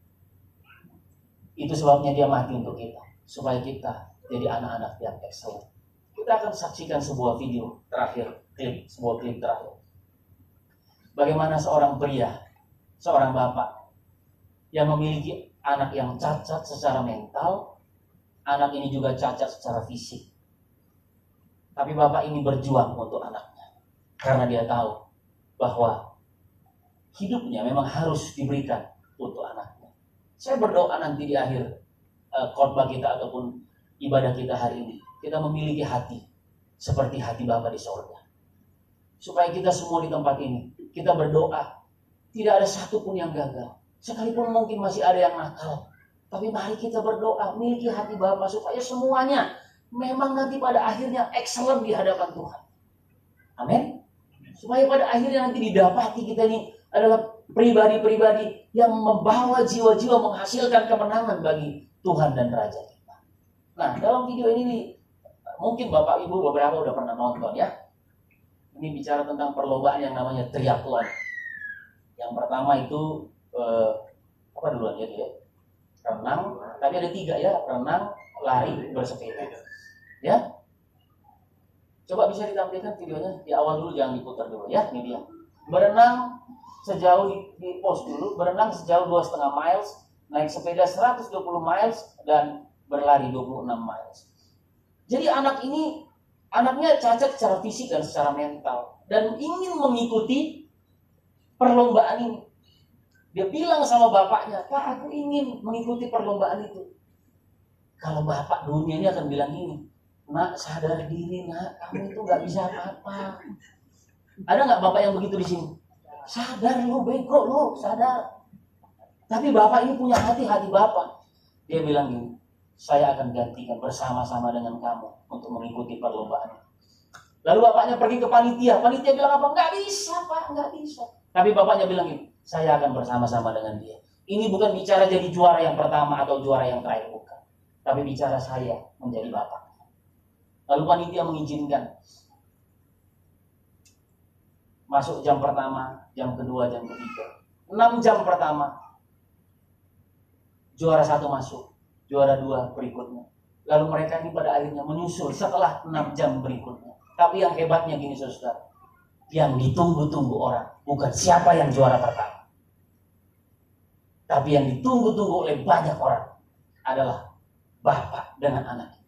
Itu sebabnya dia mati untuk kita, supaya kita jadi anak-anak yang excellent. Kita akan saksikan sebuah video terakhir, sebuah klip terakhir. Bagaimana seorang pria, seorang bapak yang memiliki anak yang cacat secara mental, anak ini juga cacat secara fisik. Tapi bapak ini berjuang untuk anaknya, karena dia tahu bahwa hidupnya memang harus diberikan untuk anaknya. Saya berdoa nanti di akhir khotbah kita ataupun ibadah kita hari ini, kita memiliki hati seperti hati Bapa di sorga. Supaya kita semua di tempat ini, kita berdoa, tidak ada satupun yang gagal. Sekalipun mungkin masih ada yang nakal, tapi mari kita berdoa, miliki hati Bapa supaya semuanya memang nanti pada akhirnya excellent di hadapan Tuhan. Amin. Supaya pada akhirnya nanti didapati kita ini adalah pribadi-pribadi yang membawa jiwa-jiwa menghasilkan kemenangan bagi Tuhan dan Raja kita. Nah, dalam video ini mungkin Bapak Ibu beberapa udah pernah nonton ya. Ini bicara tentang perlombaan yang namanya triathlon. Yang pertama itu apa duluan ya dia? Renang, tapi ada 3 ya, renang, lari, bersepeda. Ya. Coba bisa ditampilkan videonya di awal dulu, jangan diputar dulu ya. Ini dia. Berenang sejauh di post dulu, berenang sejauh 2,5 miles, naik sepeda 120 miles dan berlari 26 miles. Jadi anaknya cacat secara fisik dan secara mental dan ingin mengikuti perlombaan ini. Dia bilang sama bapaknya, "Pak, aku ingin mengikuti perlombaan itu." Kalau bapak dunia ini akan bilang gini, "Nak, sadar diri, nak, kamu itu nggak bisa apa-apa." Ada nggak bapak yang begitu di sini? Sadar lo, bego lo, sadar. Tapi bapak ini punya hati bapak. Dia bilang gini, "Saya akan gantikan bersama-sama dengan kamu untuk mengikuti perlombaan." Lalu bapaknya pergi ke panitia. Panitia bilang apa? "Nggak bisa, Pak, nggak bisa." Tapi bapaknya bilang gini, "Saya akan bersama-sama dengan dia." Ini bukan bicara jadi juara yang pertama atau juara yang terakhir, bukan. Tapi bicara saya menjadi bapak. Lalu panitia mengizinkan. Masuk jam pertama, jam kedua, jam ketiga. 6 jam pertama. Juara 1 masuk. Juara 2 berikutnya. Lalu mereka ini pada akhirnya menyusul setelah 6 jam berikutnya. Tapi yang hebatnya gini saudara. Yang ditunggu-tunggu orang. Bukan siapa yang juara pertama. Tapi yang ditunggu-tunggu oleh banyak orang. Adalah bapak dengan anaknya.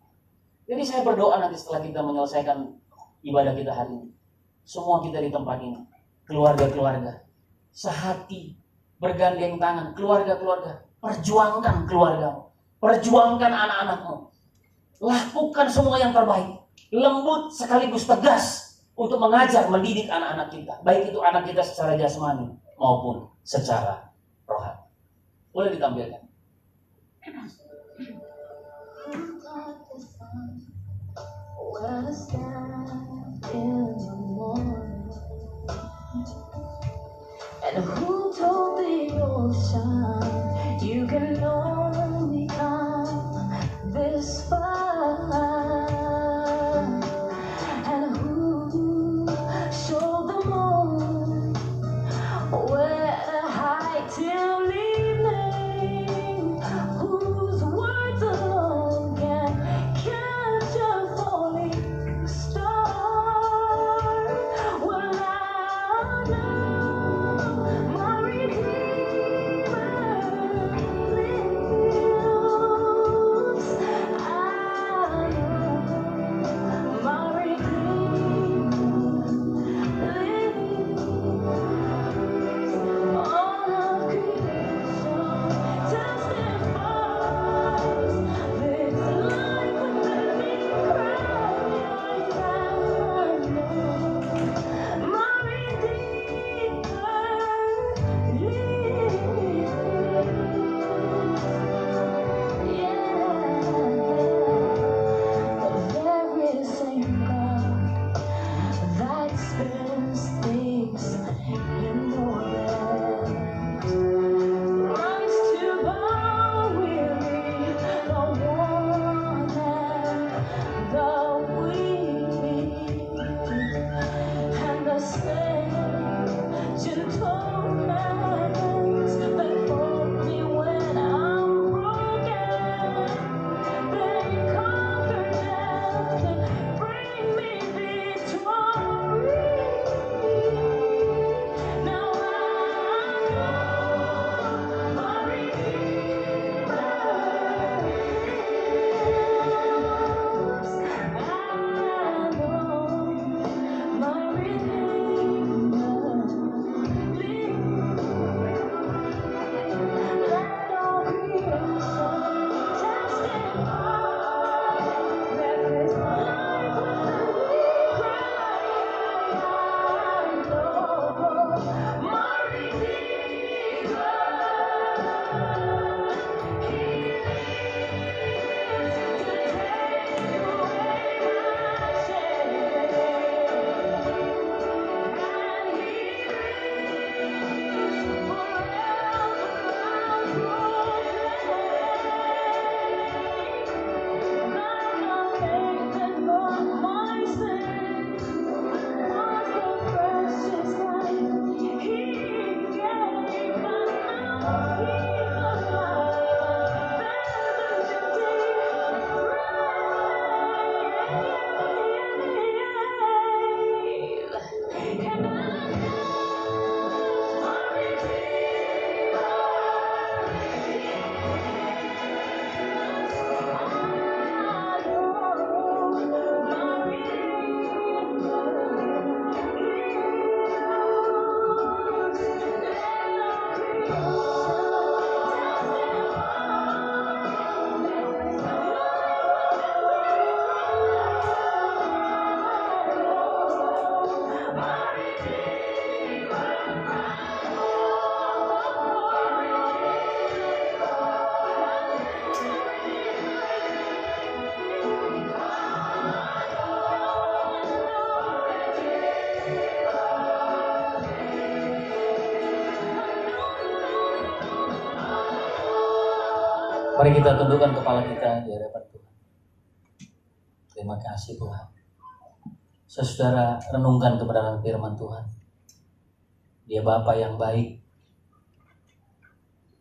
Jadi saya berdoa nanti setelah kita menyelesaikan ibadah kita hari ini. Semua kita di tempat ini, keluarga-keluarga, sehati, bergandeng tangan, keluarga-keluarga, perjuangkan keluargamu, perjuangkan anak-anakmu, lakukan semua yang terbaik, lembut sekaligus tegas untuk mengajar, mendidik anak-anak kita, baik itu anak kita secara jasmani maupun secara rohani. Boleh ditampilkan. And who told the ocean you can only come this far? And who showed the moon where to hide till evening? Whose Mari kita tundukkan kepala kita di hadapan Tuhan. Terima kasih Tuhan. Saudara, renungkan kebenaran firman Tuhan. Dia Bapa yang baik.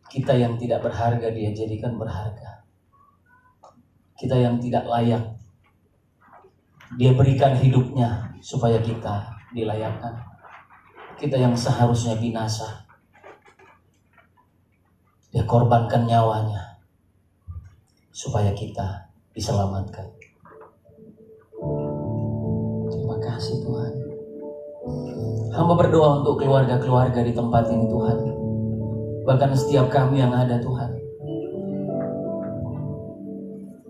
Kita yang tidak berharga Dia jadikan berharga. Kita yang tidak layak Dia berikan hidupnya supaya kita dilayakkan. Kita yang seharusnya binasa Dia korbankan nyawanya supaya kita diselamatkan. Terima kasih Tuhan. Hamba berdoa untuk keluarga-keluarga di tempat ini Tuhan. Bahkan setiap kami yang ada Tuhan.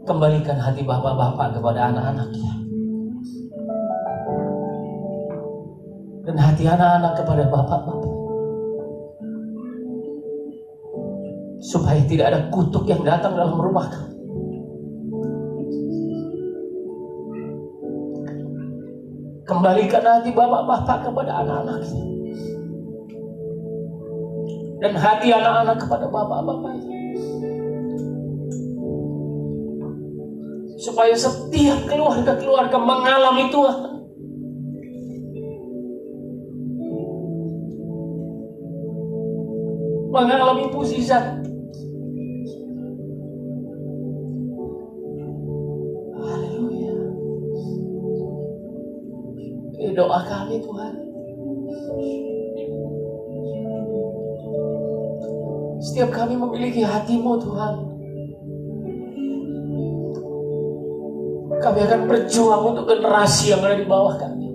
Kembalikan hati bapak-bapak kepada anak-anaknya. Dan hati anak-anak kepada bapak-bapak. Supaya tidak ada kutuk yang datang dalam rumah kami. Kembalikan hati bapak-bapak kepada anak-anaknya. Dan hati anak-anak kepada bapak-bapak. Supaya setiap keluarga-keluarga mengalami Tuhan. Mengalami mukjizat. Haleluya. Ini doa kami Tuhan. Setiap kami memiliki hati-Mu Tuhan. Kami akan berjuang untuk generasi yang ada di bawah kami.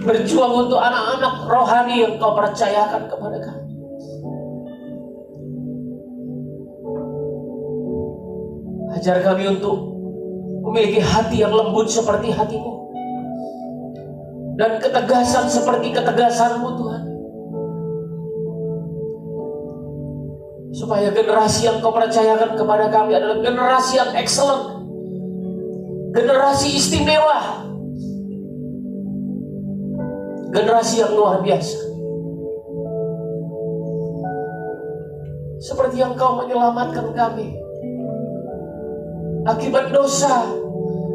Berjuang untuk anak-anak rohani yang Kau percayakan kepada kami. Ajar kami untuk memiliki hati yang lembut seperti hati-Mu. Dan ketegasan seperti ketegasan-Mu Tuhan. Supaya generasi yang Kau percayakan kepada kami adalah generasi yang excellent. Generasi istimewa. Generasi yang luar biasa. Seperti yang Kau menyelamatkan kami. Akibat dosa,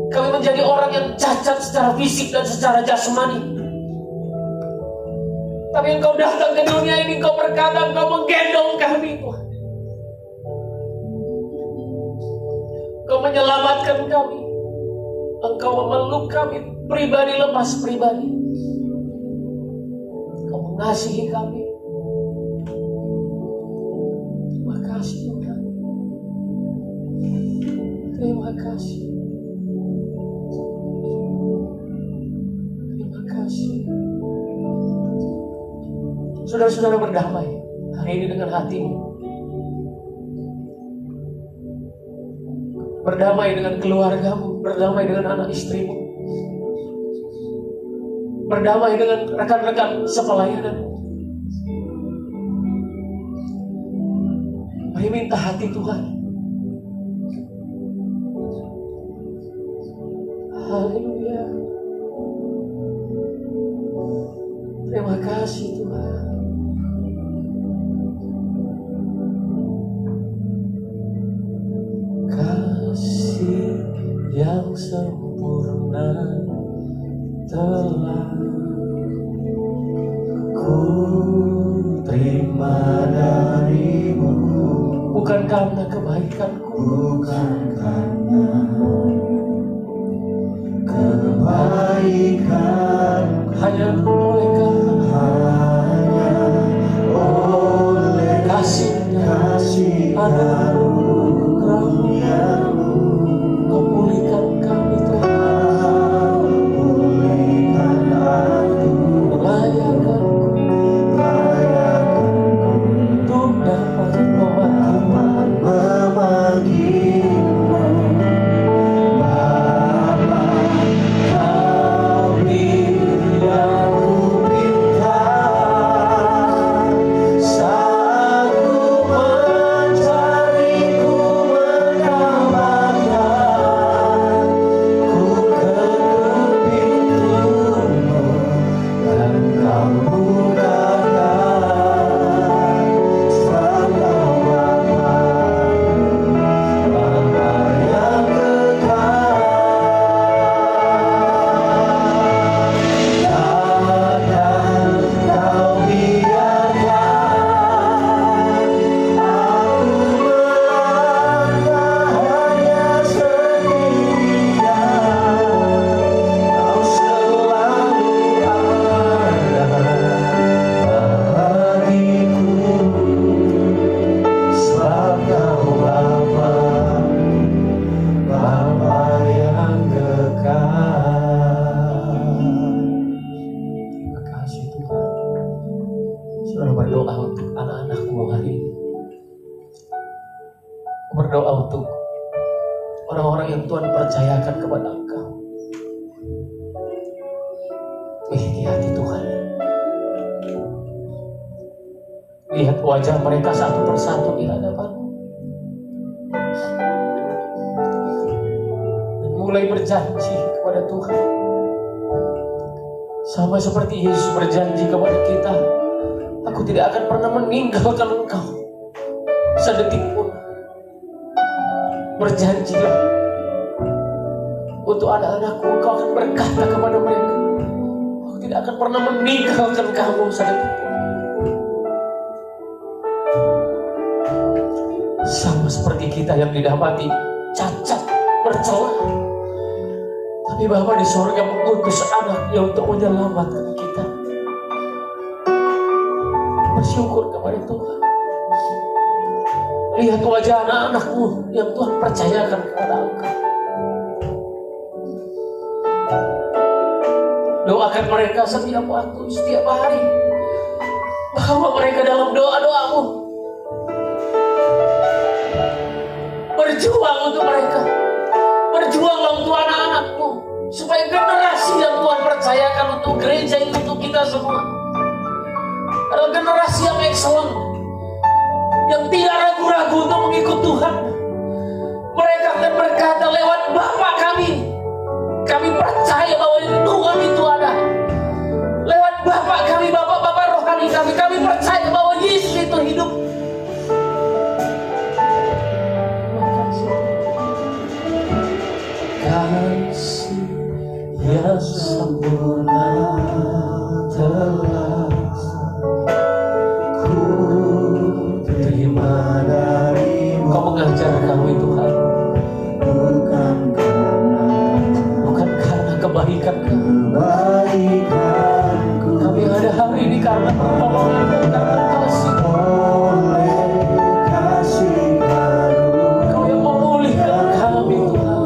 kami menjadi orang yang cacat secara fisik dan secara jasmani. Tapi Engkau datang ke dunia ini, Engkau berkata, Engkau menggendong kami Tuhan. Engkau menyelamatkan kami. Engkau memeluk kami pribadi lepas pribadi. Engkau mengasihi kami. Terima kasih Tuhan. Terima kasih. Terima kasih. Saudara-saudara berdamai hari ini dengan hatimu. Berdamai dengan keluargamu, berdamai dengan anak istrimu, berdamai dengan rekan-rekan sepelayananmu. Mari minta hati Tuhan. Haleluya. Terima kasih Tuhan. Kasih yang sempurna telah ku terima darimu. Bukan karena kebaikanku, bukan karena kebaikan, hanya oleh kasih-Nya, anugerah-Mu. Kau pulihkan kami Tuhan, pulihkan aku, layakanku untuk dapat memanggil-Mu. Tuhan percayakan kepada Engkau. Miliki hati Tuhan. Lihat wajah mereka satu persatu di hadapan-Mu. Dan mulai berjanji kepada Tuhan. Sama seperti Yesus berjanji kepada kita, aku tidak akan pernah meninggalkan Engkau sedetik pun. Berjanjilah untuk anak-anakku, Engkau akan berkata kepada mereka, aku tidak akan pernah meninggalkan kamu sedetik pun. Sama seperti kita yang didapati cacat, bercela, tapi Bapa di sorga mengutus anaknya untuk menyelamatkan kita. Bersyukur kepada Tuhan. Lihat wajah anak-anak-Mu yang Tuhan percayakan kepada Engkau. Doakan mereka setiap waktu, setiap hari. Bawa mereka dalam doa-doa-Mu. Berjuang untuk mereka. Berjuanglah untuk anak-anak-Mu, supaya generasi yang Tuhan percayakan untuk gereja ini, untuk kita semua adalah generasi yang excellent, yang tidak ragu-ragu untuk mengikut Tuhan. Mereka akan berkata lewat Bapak kami percaya bahwa Tuhan itu ada. Lewat Bapak kami, Bapak-Bapak rohani kami percaya bahwa Yesus itu hidup. Kasih yang sempurna telah ku terima dari-Mu. Kau mengajar kami Tuhan, bukan karena kebaikan-Mu. Kami ada hari ini karena pertolongan-Mu, karena kasih. Kau yang memulihkan kami Tuhan.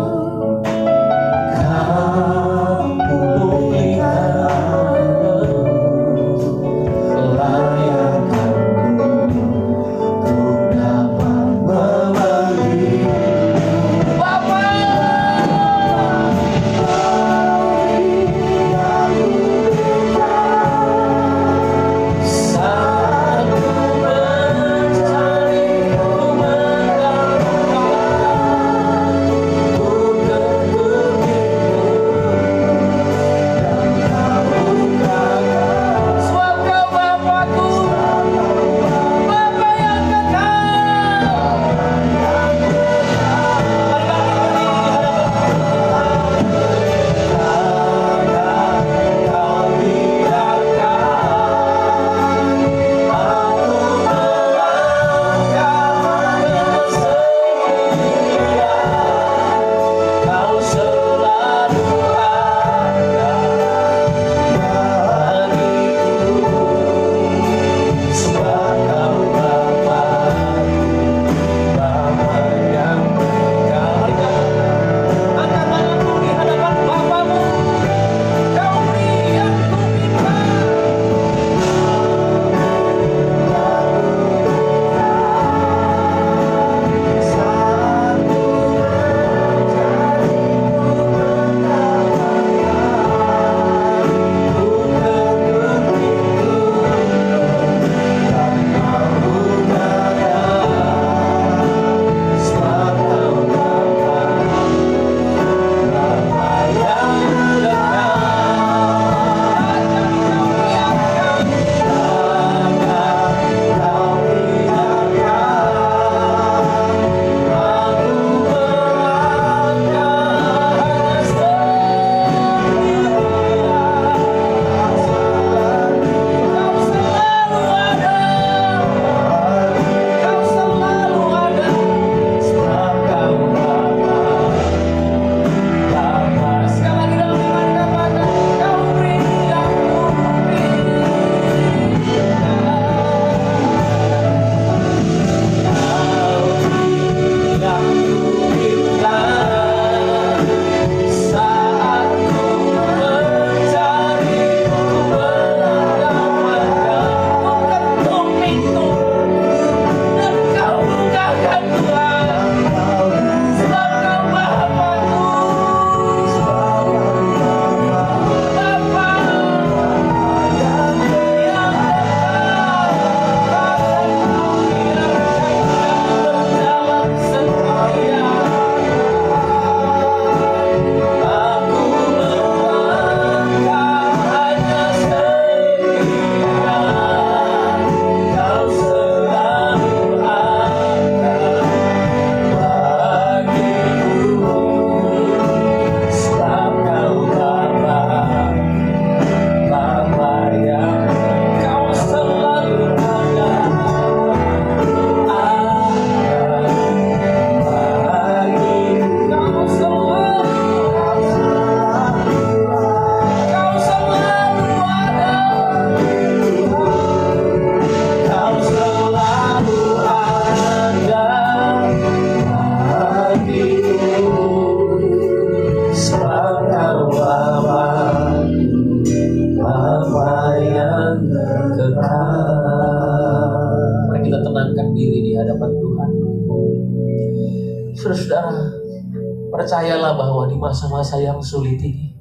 Percayalah bahwa di masa-masa yang sulit ini,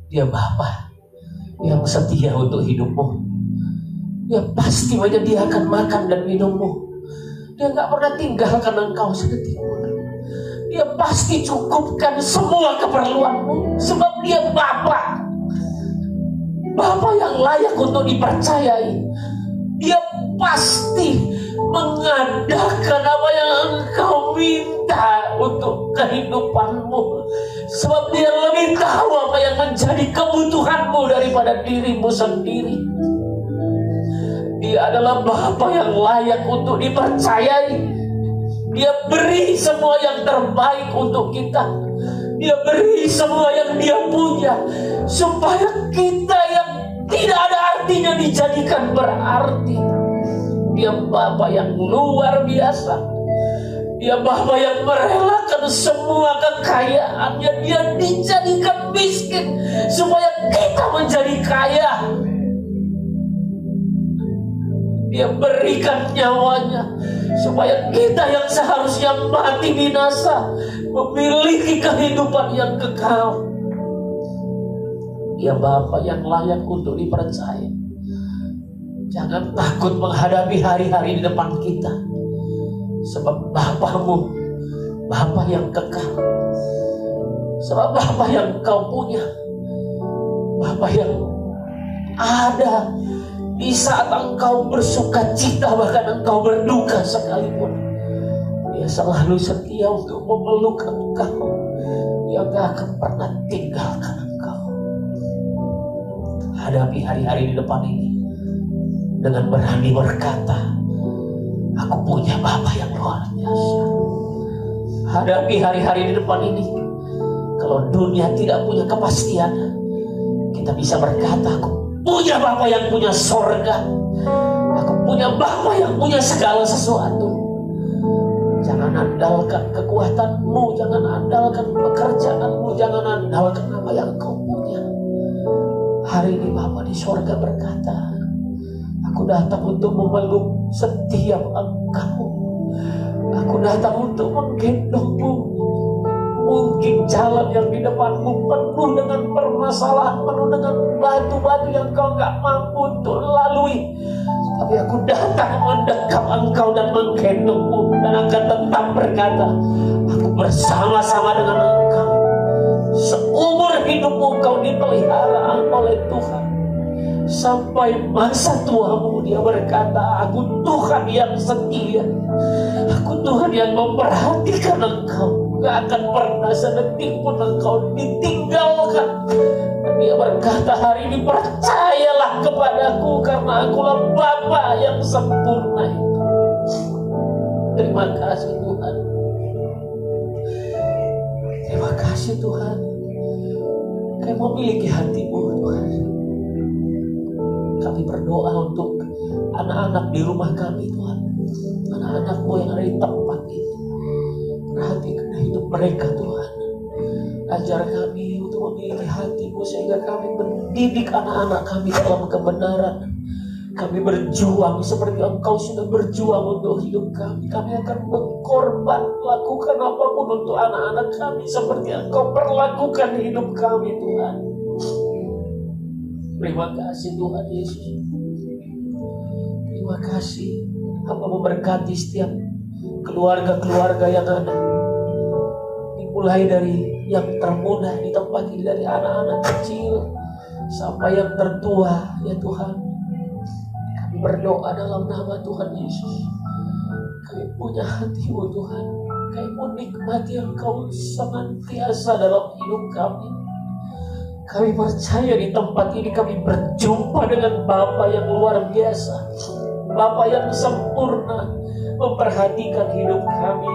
Dia Bapa yang setia untuk hidupmu. Dia pasti menyediakan makan dan minummu. Dia gak pernah tinggalkan engkau sedetik pun. Dia pasti cukupkan semua keperluanmu, sebab Dia Bapa. Bapa yang layak untuk dipercayai. Dia pasti mengadakan apa yang engkau minta untuk kehidupanmu, sebab Dia lebih tahu apa yang menjadi kebutuhanmu daripada dirimu sendiri. Dia adalah Bapa yang layak untuk dipercayai. Dia beri semua yang terbaik untuk kita. Dia beri semua yang Dia punya, supaya kita yang tidak ada artinya dijadikan berarti. Dia Bapa yang luar biasa. Dia Bapa yang merelakan semua kekayaannya. Dia dijadikan miskin supaya kita menjadi kaya. Dia berikan nyawanya supaya kita yang seharusnya mati binasa memiliki kehidupan yang kekal. Dia Bapa yang layak untuk dipercaya. Jangan takut menghadapi hari-hari di depan kita, sebab Bapamu Bapa yang kekal. Sebab Bapa yang kau punya, Bapa yang ada di saat engkau bersuka cita, bahkan engkau berduka sekalipun. Dia selalu setia untuk memeluk engkau. Dia gak akan pernah tinggalkan engkau. Hadapi hari-hari di depan ini dengan berani berkata, aku punya Bapa yang luar biasa. Hadapi hari-hari di depan ini. Kalau dunia tidak punya kepastian, kita bisa berkata, aku punya Bapa yang punya sorga. Aku punya Bapa yang punya segala sesuatu. Jangan andalkan kekuatanmu, jangan andalkan pekerjaanmu, jangan andalkan apa yang kau punya. Hari ini Bapa di sorga berkata, aku datang untuk memeluk setiap engkau. Aku datang untuk menggendongmu. Mungkin jalan yang di depanmu penuh dengan permasalahan, penuh dengan batu-batu yang kau gak mampu untuk lalui. Tapi aku datang mendekap engkau dan menggendongmu, dan akan tetap berkata, aku bersama-sama dengan engkau. Seumur hidupmu kau dipelihara oleh Tuhan. Sampai masa tuamu, Dia berkata, aku Tuhan yang setia. Aku Tuhan yang memperhatikan engkau. Gak akan pernah sedetik pun engkau ditinggalkan. Dan Dia berkata, hari ini percayalah kepadaku, karena akulah Bapa yang sempurna itu. Terima kasih Tuhan. Terima kasih Tuhan. Kami memiliki hati-Mu Tuhan. Kami berdoa untuk anak-anak di rumah kami Tuhan. Anak-anak-Mu yang ada di tempat ini. Perhatikan hidup mereka Tuhan. Ajar kami untuk memiliki hati-Mu, sehingga kami mendidik anak-anak kami dalam kebenaran. Kami berjuang seperti Engkau sudah berjuang untuk hidup kami. Kami akan berkorban, lakukan apapun untuk anak-anak kami, seperti Engkau perlakukan hidup kami Tuhan. Terima kasih Tuhan Yesus. Terima kasih. Hamba memberkati setiap keluarga-keluarga yang ada, dimulai dari yang termuda di tempat ini, dari anak-anak kecil sampai yang tertua ya Tuhan. Kami berdoa dalam nama Tuhan Yesus. Kami punya hati-Mu Tuhan. Kami menikmati Engkau senantiasa dalam hidup kami. Kami percaya di tempat ini kami berjumpa dengan Bapa yang luar biasa, Bapa yang sempurna, memperhatikan hidup kami,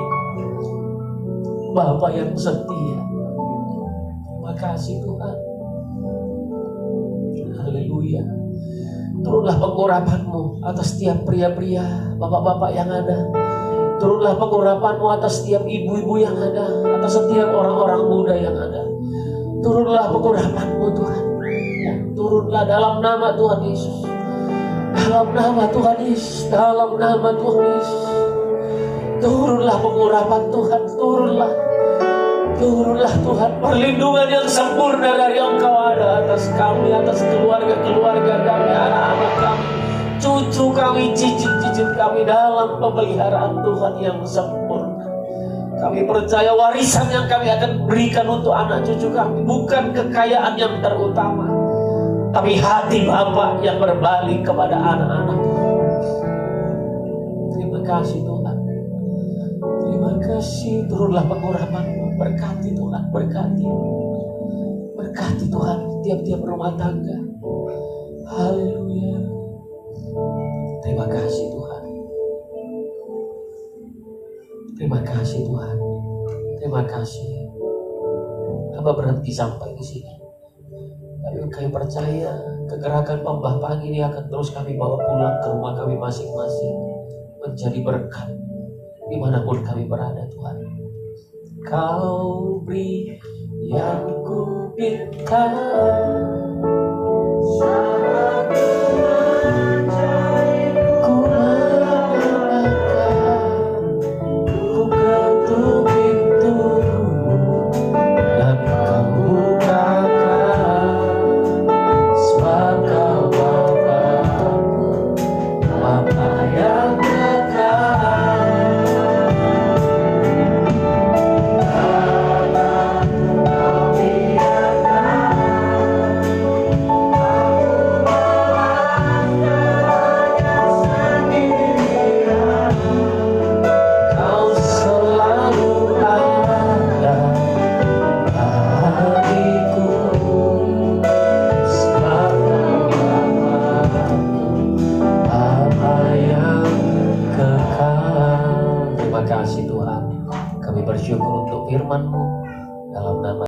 Bapa yang setia. Terima kasih Tuhan. Haleluya. Turunlah pengurapan-Mu atas setiap pria-pria, bapak-bapak yang ada. Turunlah pengurapan-Mu atas setiap ibu-ibu yang ada, atas setiap orang-orang muda yang ada. Turunlah pengurapan-Mu Tuhan. Turunlah dalam nama Tuhan Yesus. Dalam nama Tuhan Yesus. Dalam nama Tuhan Yesus. Turunlah pengurapan Tuhan. Turunlah. Turunlah Tuhan, perlindungan yang sempurna dari Engkau ada atas kami, atas keluarga-keluarga kami, anak-anak kami, cucu kami, cicit-cicit kami dalam pemeliharaan Tuhan yang sempurna. Kami percaya warisan yang kami akan berikan untuk anak cucu kami bukan kekayaan yang terutama, tapi hati Bapa yang berbalik kepada anak-anak. Terima kasih Tuhan. Terima kasih, turunlah pengurapan-Mu. Berkati Tuhan, berkati. Berkati Tuhan tiap-tiap rumah tangga. Haleluya. Terima kasih Tuhan. Terima kasih Tuhan. Terima kasih. Hamba berhenti sampai di sini. Tapi kami percaya kegerakan pembapaan ini akan terus kami bawa pulang ke rumah kami masing-masing, menjadi berkat dimanapun kami berada Tuhan. Kau beri yang ku minta, ku mengatakan, ku ketuk pintu dan kau bukakan, sebab kau Bapa yang kekal. Terima kasih Tuhan, kami bersyukur untuk firman-Mu dalam nama